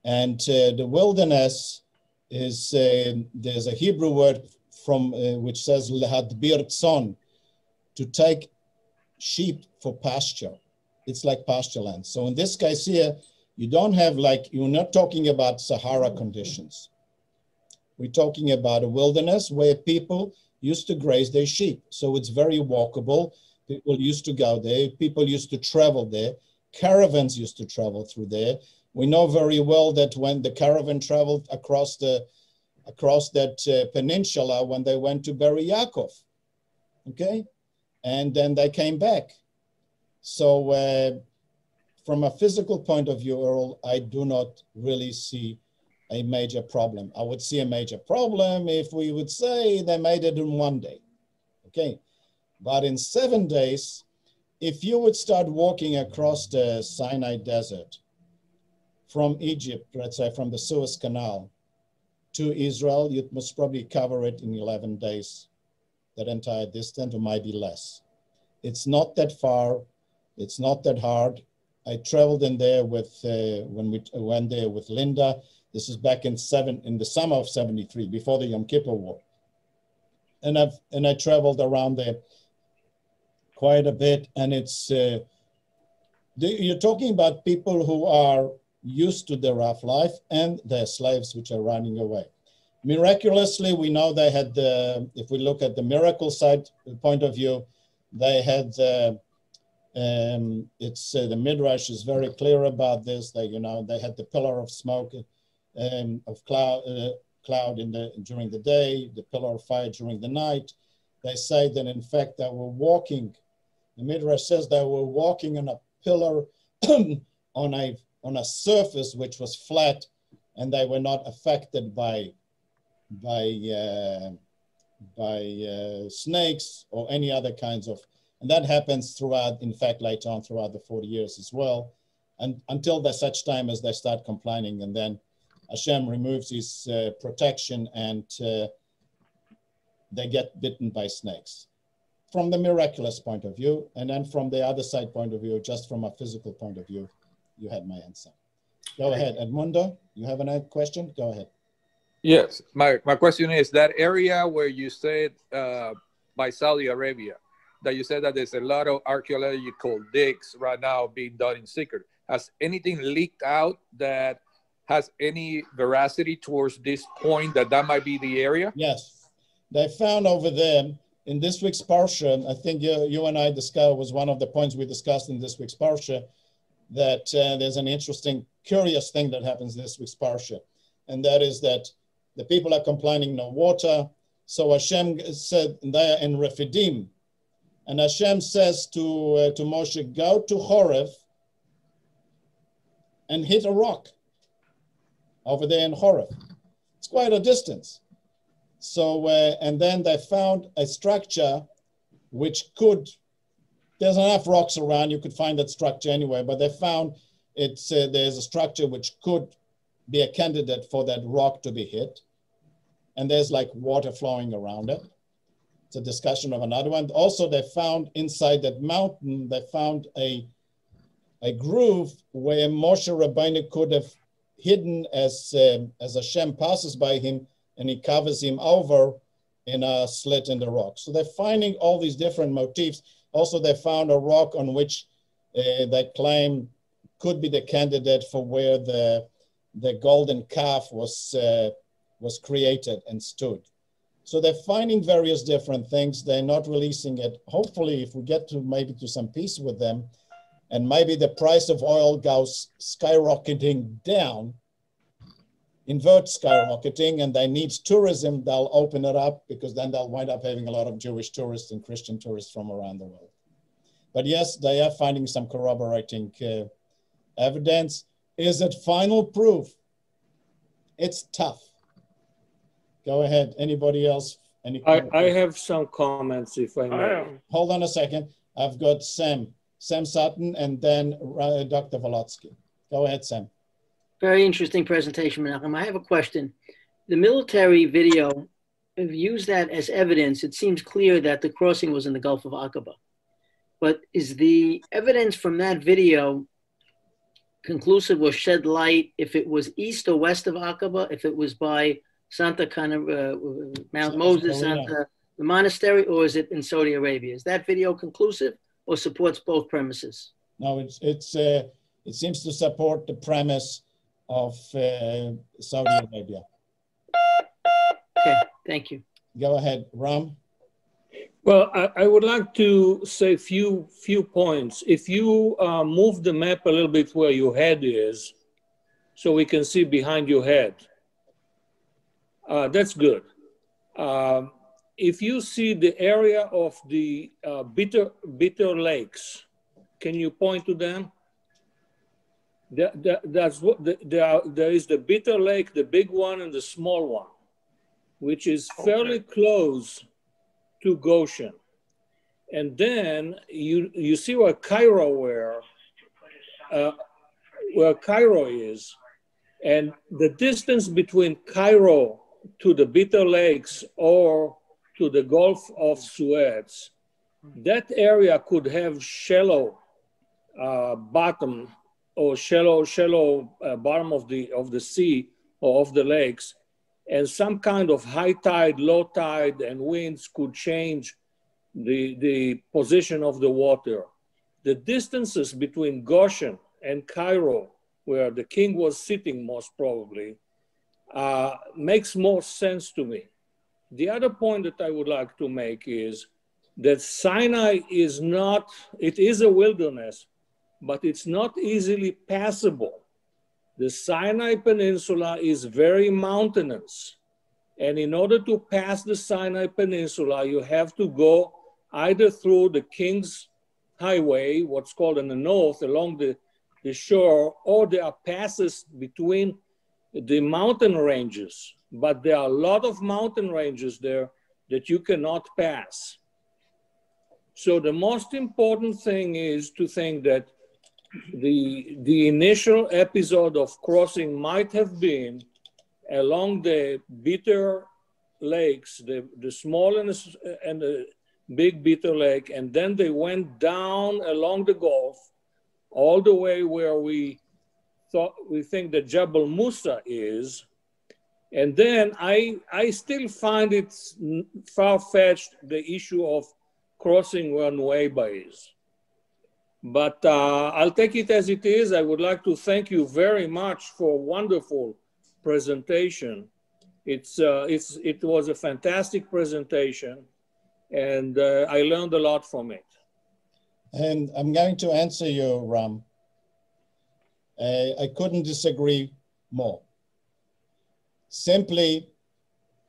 And the wilderness is, there's a Hebrew word from which says lahadbir tzon, to take sheep for pasture. It's like pasture land. So in this case here, you don't have you're not talking about Sahara conditions. We're talking about a wilderness where people used to graze their sheep. So it's very walkable. People used to go there. People used to travel there. Caravans used to travel through there. We know very well that when the caravan traveled across that peninsula, when they went to Beri Yaakov, okay? And then they came back. So from a physical point of view, Earl, I do not really see a major problem. I would see a major problem if we would say they made it in 1 day, okay? But in 7 days, if you would start walking across the Sinai desert from Egypt, let's say from the Suez Canal to Israel, you must probably cover it in 11 days, that entire distance, or maybe less. It's not that far. It's not that hard. I traveled in there with, when we went there with Linda. This is back in the summer of 73, before the Yom Kippur War. And I traveled around there quite a bit. And it's, you're talking about people who are used to the rough life and their slaves which are running away. Miraculously, we know they had, if we look at the miracle side point of view, they had, the Midrash is very clear about this. They had the pillar of smoke, of cloud during the day, the pillar of fire during the night. They say that in fact they were walking. The Midrash says they were walking on a pillar on a surface which was flat, and they were not affected by snakes or any other kinds of. And that happens throughout, in fact, later on throughout the 40 years as well, and until such time as they start complaining, and then Hashem removes his protection and they get bitten by snakes. From the miraculous point of view, and then from the other side point of view, just from a physical point of view, you had my answer. Go ahead, Edmundo, you have another question? Go ahead. Yes, my question is that area where you said by Saudi Arabia, that you said that there's a lot of archaeological digs right now being done in secret. Has anything leaked out that has any veracity towards this point that might be the area? Yes. They found over there in this week's Parsha, I think you and I discussed, was one of the points we discussed in this week's Parsha, that there's an interesting, curious thing that happens in this week's Parsha. And that is that the people are complaining no water. So Hashem said, they are in Rephidim. And Hashem says to Moshe, go to Horeb and hit a rock over there in Horeb. It's quite a distance. So, and then they found a structure which could, there's enough rocks around, you could find that structure anyway, but they found it's there's a structure which could be a candidate for that rock to be hit. And there's like water flowing around it. It's a discussion of another one. Also, they found inside that mountain, they found a groove where Moshe Rabbeinu could have hidden as Hashem passes by him and he covers him over in a slit in the rock. So they're finding all these different motifs. Also, they found a rock on which they claim could be the candidate for where the golden calf was created and stood. So they're finding various different things. They're not releasing it. Hopefully, if we get to maybe to some peace with them, and maybe the price of oil goes skyrocketing down, invert skyrocketing, and they need tourism, they'll open it up because then they'll wind up having a lot of Jewish tourists and Christian tourists from around the world. But yes, they are finding some corroborating evidence. Is it final proof? It's tough. Go ahead. Anybody else? I have some comments, if I may. Hold on a second. I've got Sam Sutton, and then Dr. Volotsky. Go ahead, Sam. Very interesting presentation, Menachem. I have a question. The military video, if you use that as evidence, it seems clear that the crossing was in the Gulf of Aqaba. But is the evidence from that video conclusive or shed light if it was east or west of Aqaba, if it was by Santa Cana, Mount Moses, the monastery, or is it in Saudi Arabia? Is that video conclusive or supports both premises? No, it seems to support the premise of Saudi Arabia. Okay, thank you. Go ahead, Ram. Well, I would like to say a few points. If you move the map a little bit where your head is, so we can see behind your head, that's good. If you see the area of the bitter lakes, can you point to them? That's what there is the bitter lake, the big one and the small one, which is fairly close to Goshen. And then you see where Cairo is, and the distance between Cairo to the Bitter Lakes or to the Gulf of Suez, that area could have shallow bottom or shallow bottom of the sea or of the lakes, and some kind of high tide, low tide, and winds could change the position of the water. The distances between Goshen and Cairo, where the king was sitting most probably, makes more sense to me. The other point that I would like to make is that Sinai is not, it is a wilderness, but it's not easily passable. The Sinai Peninsula is very mountainous. And in order to pass the Sinai Peninsula, you have to go either through the King's Highway, what's called in the north, along the shore, or there are passes between the mountain ranges. But there are a lot of mountain ranges there that you cannot pass. So the most important thing is to think that the initial episode of crossing might have been along the Bitter Lakes, the small and the big Bitter Lake, and then they went down along the Gulf all the way where we think that Jabal Musa is. And then I still find it far-fetched, the issue of crossing where Nueva is. But I'll take it as it is. I would like to thank you very much for a wonderful presentation. It was a fantastic presentation, and I learned a lot from it. And I'm going to answer you, Ram. I couldn't disagree more. Simply,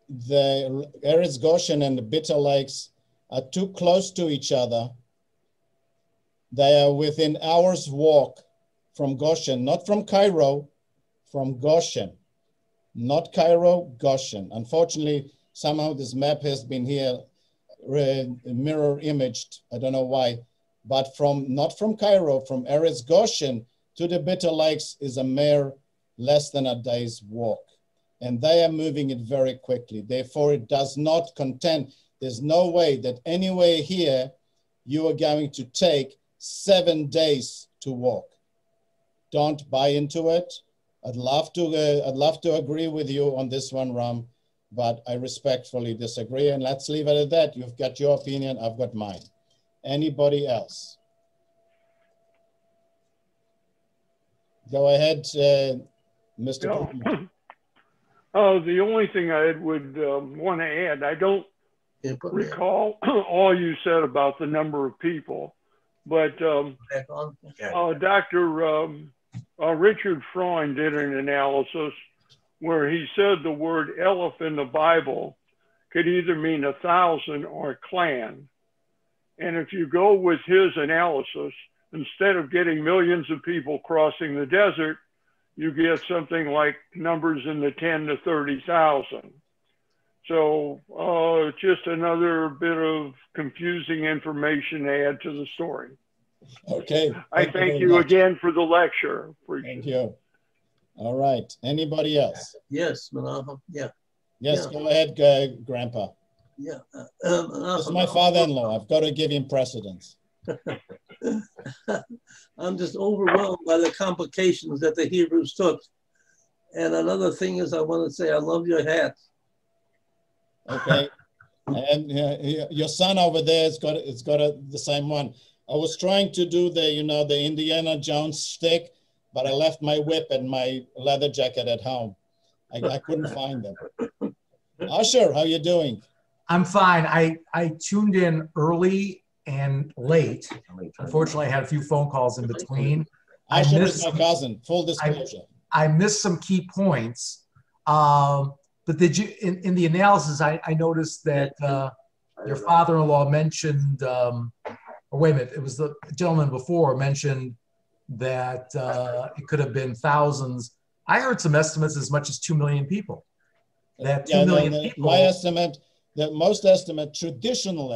the Eretz Goshen and the Bitter Lakes are too close to each other. They are within hours' walk from Goshen, not from Cairo, from Goshen. Not Cairo, Goshen. Unfortunately, somehow this map has been here mirror imaged. I don't know why, but not from Cairo, from Eretz Goshen to the Bitter Lakes is a mere less than a day's walk. And they are moving it very quickly. Therefore, it does not contend. There's no way that anywhere here you are going to take 7 days to walk. Don't buy into it. I'd love to agree with you on this one, Ram, but I respectfully disagree. And let's leave it at that. You've got your opinion, I've got mine. Anybody else? Go ahead, Mr. Cooper. The only thing I would want to add, I don't recall all you said about the number of people, but Dr. Richard Freund did an analysis where he said the word Eleph in the Bible could either mean 1,000 or clan. And if you go with his analysis, instead of getting millions of people crossing the desert, you get something like numbers in the 10 to 30,000. So just another bit of confusing information to add to the story. Okay. I thank you again for the lecture. Thank you. All right. Anybody else? Yes, Menachem. Yeah. Yes, yeah. Go ahead, Grandpa. Yeah. It's my father-in-law. I've got to give him precedence. I'm just overwhelmed by the complications that the Hebrews took. And another thing is, I want to say, I love your hat. Okay. And your son over there has got the same one. I was trying to do the Indiana Jones stick, but I left my whip and my leather jacket at home. I couldn't find them. Usher, how you doing? I'm fine. I tuned in early and late. Unfortunately, I had a few phone calls in between. Usher is my cousin, full disclosure. I missed some key points. But did you, in the analysis, I noticed that your father-in-law mentioned, or wait a minute, it was the gentleman before mentioned that it could have been thousands. I heard some estimates as much as 2 million people. That 2 million people. My estimate, most traditional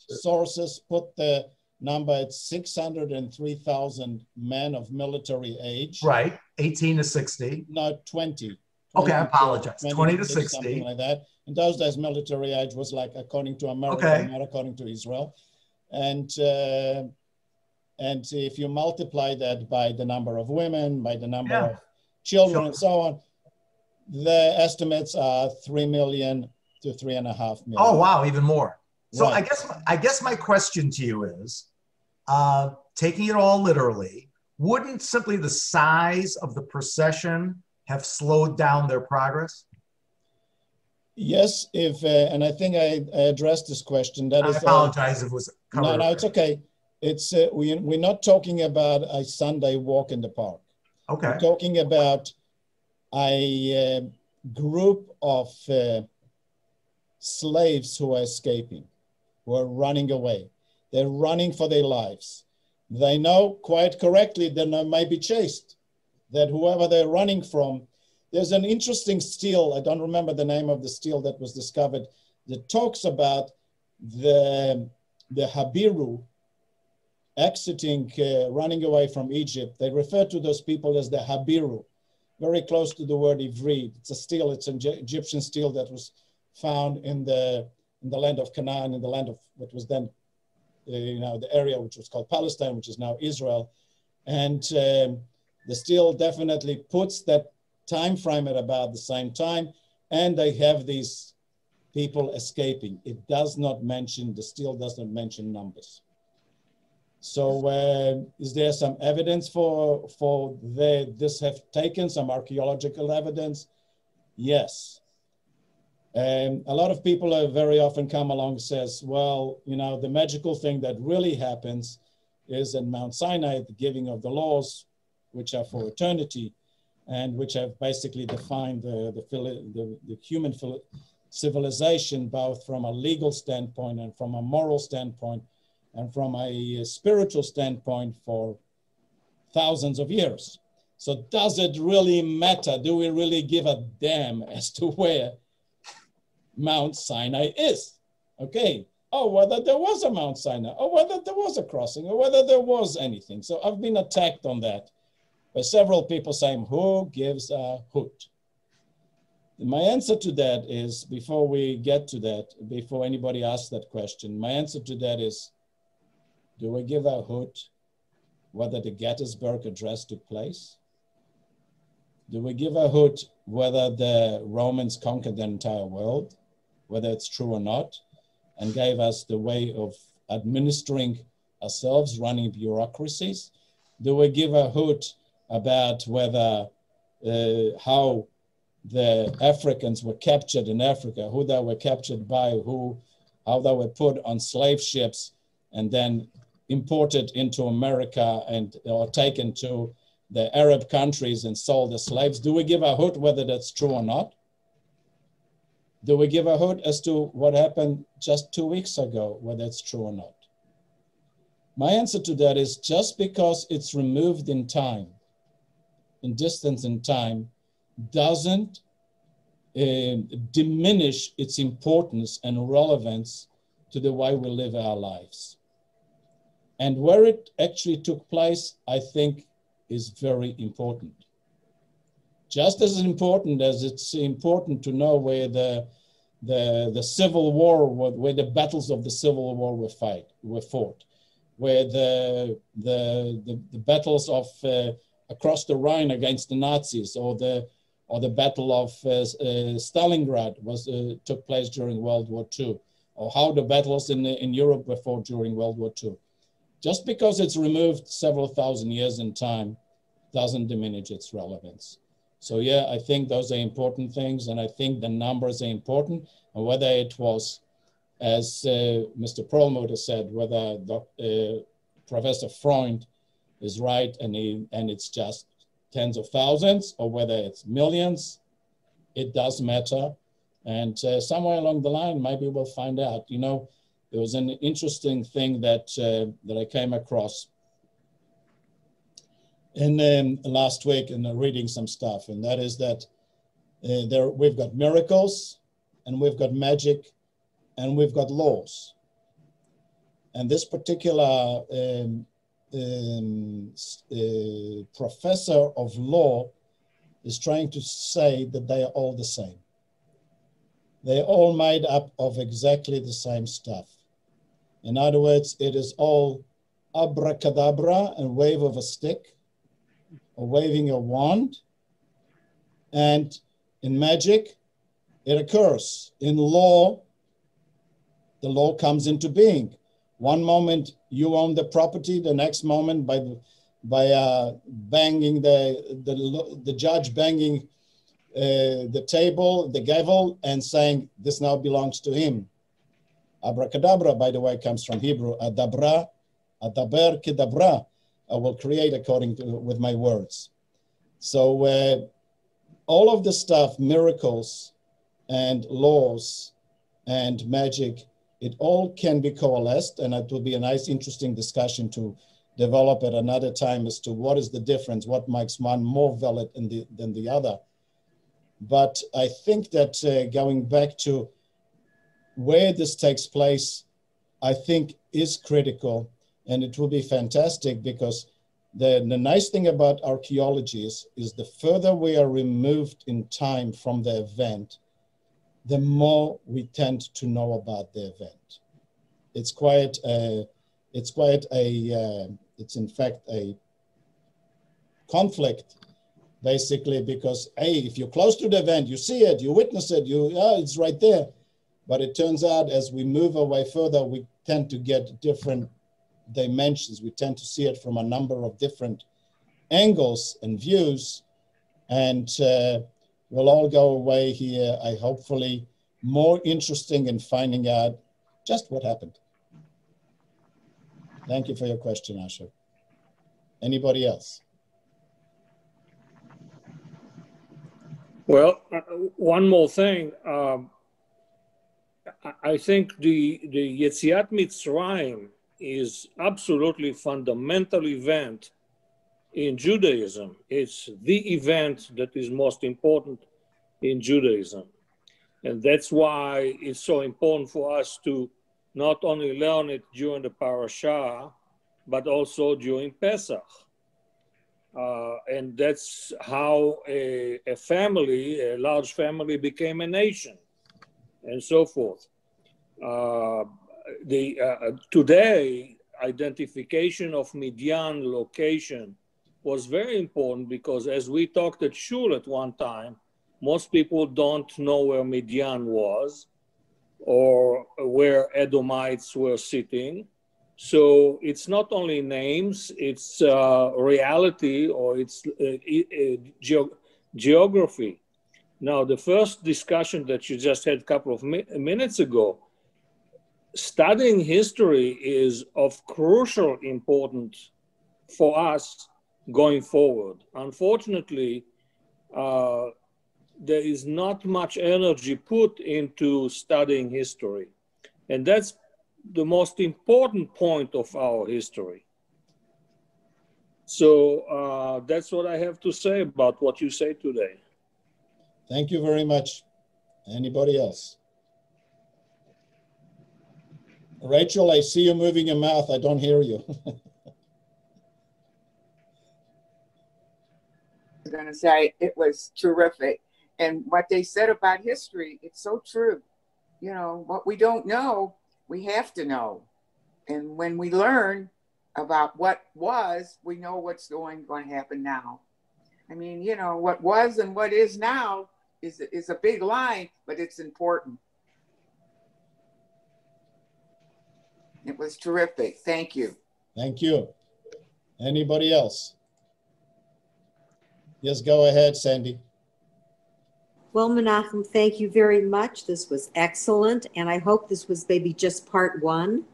sources put the number at 603,000 men of military age. Right, 18 to 60. No, 20. Okay, I apologize. 20 to 60. Something like that. In those days, military age was like according to America, not according to Israel. And if you multiply that by the number of women, by the number of children, and so on, the estimates are 3 million to 3.5 million. Oh, wow, even more. So right. I guess my question to you is, taking it all literally, wouldn't simply the size of the procession have slowed down their progress? Yes, and I think I addressed this question. I apologize if it was covered. No, it's okay. It's we're not talking about a Sunday walk in the park. Okay. We're talking about a group of slaves who are escaping, who are running away. They're running for their lives. They know quite correctly that they may be chased, that whoever they're running from, there's an interesting stele, I don't remember the name of the stele that was discovered, that talks about the Habiru exiting, running away from Egypt. They refer to those people as the Habiru, very close to the word Ivri. It's a stele, it's an Egyptian stele that was found in the land of Canaan, in the land of what was then, the area which was called Palestine, which is now Israel. And the stele definitely puts that time frame at about the same time, and they have these people escaping. It does not mention, the stele does not mention numbers. So is there some evidence for this have taken, some archaeological evidence? Yes. A lot of people have very often come along and says, well, you know, the magical thing that really happens is in Mount Sinai, the giving of the laws, which are for eternity, and which have basically defined the human civilization, both from a legal standpoint and from a moral standpoint and from a spiritual standpoint for thousands of years. So does it really matter? Do we really give a damn as to where Mount Sinai is? Okay. Oh, whether there was a Mount Sinai, or whether there was a crossing, or whether there was anything. So I've been attacked on that by several people saying, who gives a hoot? My answer to that is, before we get to that, before anybody asks that question, my answer to that is, do we give a hoot whether the Gettysburg Address took place? Do we give a hoot whether the Romans conquered the entire world, whether it's true or not, and gave us the way of administering ourselves, running bureaucracies? Do we give a hoot about whether how the Africans were captured in Africa, who they were captured by, how they were put on slave ships and then imported into America or taken to the Arab countries and sold as slaves? Do we give a hoot whether that's true or not? Do we give a hoot as to what happened just 2 weeks ago, whether it's true or not? My answer to that is, just because it's removed in time, in distance in time, doesn't diminish its importance and relevance to the way we live our lives. And where it actually took place, I think, is very important. Just as important as it's important to know where the Civil War, where the battles of the Civil War were fought, where the battles of across the Rhine against the Nazis, or the Battle of Stalingrad took place during World War II, or how the battles in Europe were fought during World War II. Just because it's removed several thousand years in time doesn't diminish its relevance. So yeah, I think those are important things, and I think the numbers are important. And whether it was, as Mr. Perlmutter said, whether Professor Freund is right and it's just tens of thousands, or whether it's millions, it does matter. And somewhere along the line, maybe we'll find out. You know, there was an interesting thing that I came across in last week in reading some stuff, and that is that we've got miracles, and we've got magic, and we've got laws. And this particular professor of law is trying to say that they are all the same. They're all made up of exactly the same stuff. In other words, it is all abracadabra and wave of a stick, or waving a wand. And in magic, it occurs. In law, the law comes into being. One moment you own the property, the next moment by banging the judge banging the table, the gavel, and saying this now belongs to him. Abracadabra, by the way, comes from Hebrew. Adabra, adaber kedabra. I will create according to with my words. So all of the stuff, miracles and laws and magic, it all can be coalesced, and it will be a nice, interesting discussion to develop at another time as to what is the difference, what makes one more valid than the other. But I think that going back to where this takes place, I think is critical, and it will be fantastic, because the nice thing about archaeology is the further we are removed in time from the event, the more we tend to know about the event. It's in fact a conflict, basically, because if you're close to the event, you see it, you witness it, it's right there. But it turns out as we move away further, we tend to get different dimensions. We tend to see it from a number of different angles and views, and we'll all go away here, hopefully more interesting in finding out just what happened. Thank you for your question, Asher. Anybody else? Well, one more thing. I think the Yetziat Mitzrayim is absolutely fundamental event in Judaism. It's the event that is most important in Judaism. And that's why it's so important for us to not only learn it during the parasha, but also during Pesach. And that's how a family, a large family, became a nation, and so forth. Today, identification of Midian location was very important because, as we talked at Shul at one time, most people don't know where Midian was or where Edomites were sitting. So it's not only names, it's reality, or it's geography. Now, the first discussion that you just had a couple of minutes ago, studying history is of crucial importance for us going forward. Unfortunately, there is not much energy put into studying history. And that's the most important point of our history. So that's what I have to say about what you say today. Thank you very much. Anybody else? Rachel, I see you moving your mouth. I don't hear you. I was going to say it was terrific. And what they said about history, it's so true. You know, what we don't know, we have to know. And when we learn about what was, we know what's going to happen now. I mean, you know, what was and what is now is a big line, but it's important. It was terrific. Thank you. Thank you. Anybody else? Yes, go ahead, Sandy. Well, Menachem, thank you very much. This was excellent, and I hope this was maybe just part one.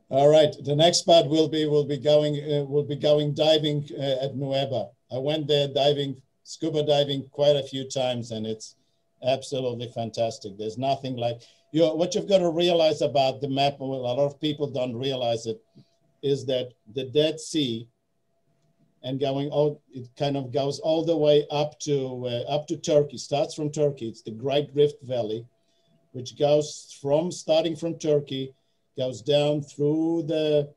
All right, the next part will be going diving at Nueva. I went there scuba diving quite a few times, and it's absolutely fantastic. There's nothing like what you've got to realize about the map. A lot of people don't realize it, is that the Dead Sea, and it kind of goes all the way up to Turkey. Starts from Turkey. It's the Great Rift Valley, which goes starting from Turkey, goes down through the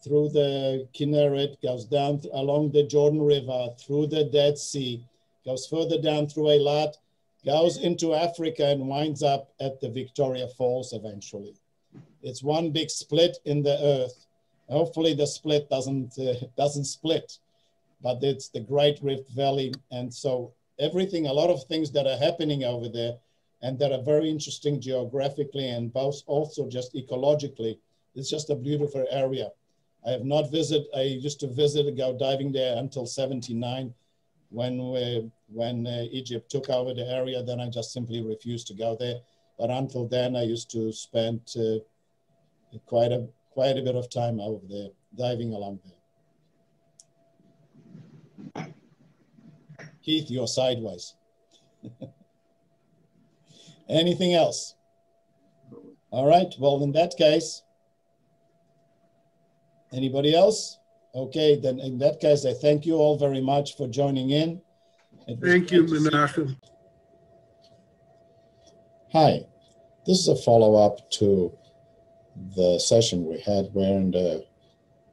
Kinneret, goes down along the Jordan River, through the Dead Sea, goes further down through Eilat, goes into Africa, and winds up at the Victoria Falls eventually. It's one big split in the earth. Hopefully the split doesn't split. But it's the Great Rift Valley. And so a lot of things that are happening over there and that are very interesting geographically and both also just ecologically. It's just a beautiful area. I have not visited, I used to go diving there until 79 when Egypt took over the area. Then I just simply refused to go there. But until then, I used to spend quite a bit of time over there, diving along there. Keith, you're sideways. Anything else? All right, well, in that case, anybody else? Okay, then in that case, I thank you all very much for joining in. Thank you, Menachem. Hi, this is a follow-up to the session we had where in the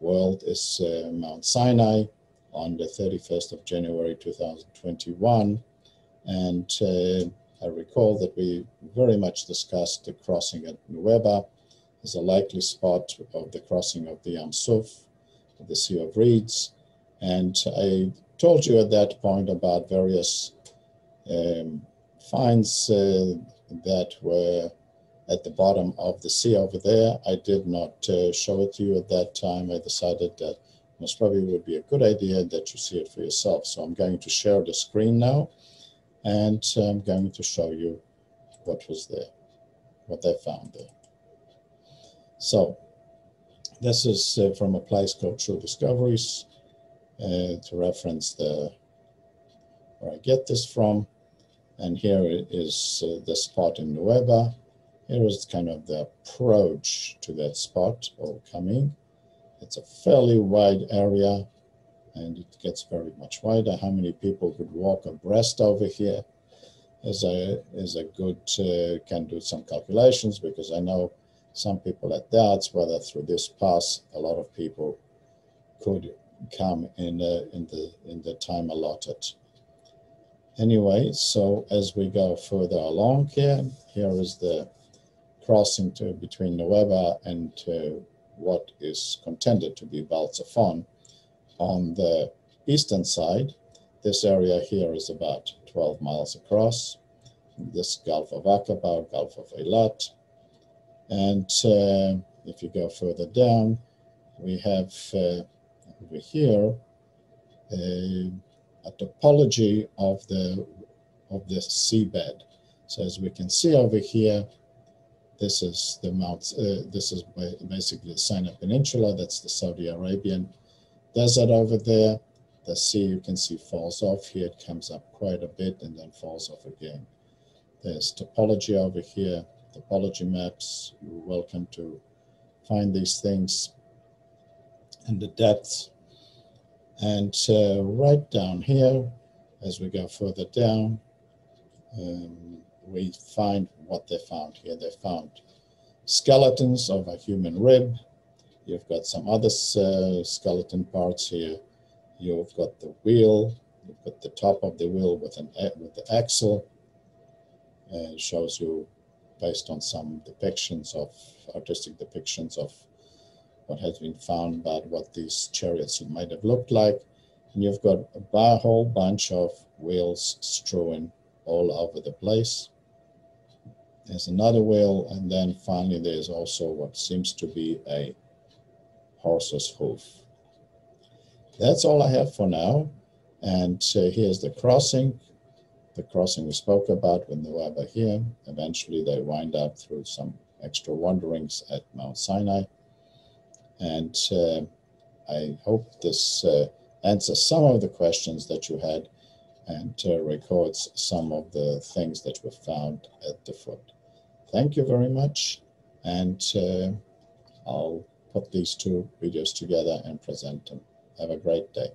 world is Mount Sinai on the 31st of January 2021. And I recall that we very much discussed the crossing at Nueva as a likely spot of the crossing of the Yam Suf, the Sea of Reeds. And I told you at that point about various finds that were at the bottom of the sea over there. I did not show it to you at that time. I decided that most probably would be a good idea that you see it for yourself. So I'm going to share the screen now, and I'm going to show you what was there, what they found there. So this is from a place called True Discoveries, to reference where I get this from. And here is the spot in Nueva. Here is kind of the approach to that spot, or coming. It's a fairly wide area, and it gets very much wider. How many people could walk abreast over here is a good, can do some calculations, because I know some people at doubts whether through this pass a lot of people could come in the time allotted. Anyway, so as we go further along here is the crossing between Nueva and what is contended to be Balzafon. On the eastern side, this area here is about 12 miles across. This Gulf of Aqaba, Gulf of Eilat. And if you go further down, we have over here a topology of the seabed. So as we can see over here, this is the this is basically the Sinai Peninsula. That's the Saudi Arabian desert over there. The sea, you can see, falls off here. It comes up quite a bit and then falls off again. There's topology over here, topology maps. You're welcome to find these things and the depths. And right down here, as we go further down, we find what they found here. They found skeletons of a human rib. You've got some other skeleton parts here. You've got the wheel. You've got the top of the wheel with the axle. It shows you, based on some depictions of artistic depictions of what has been found about what these chariots might have looked like. And you've got a whole bunch of wheels strewn all over the place. There's another wheel, and then finally there's also what seems to be a horse's hoof. That's all I have for now. And here's the crossing we spoke about with Nueva here. Eventually they wind up through some extra wanderings at Mount Sinai. And I hope this answers some of the questions that you had, and records some of the things that were found at the foot. Thank you very much, and I'll put these two videos together and present them. Have a great day.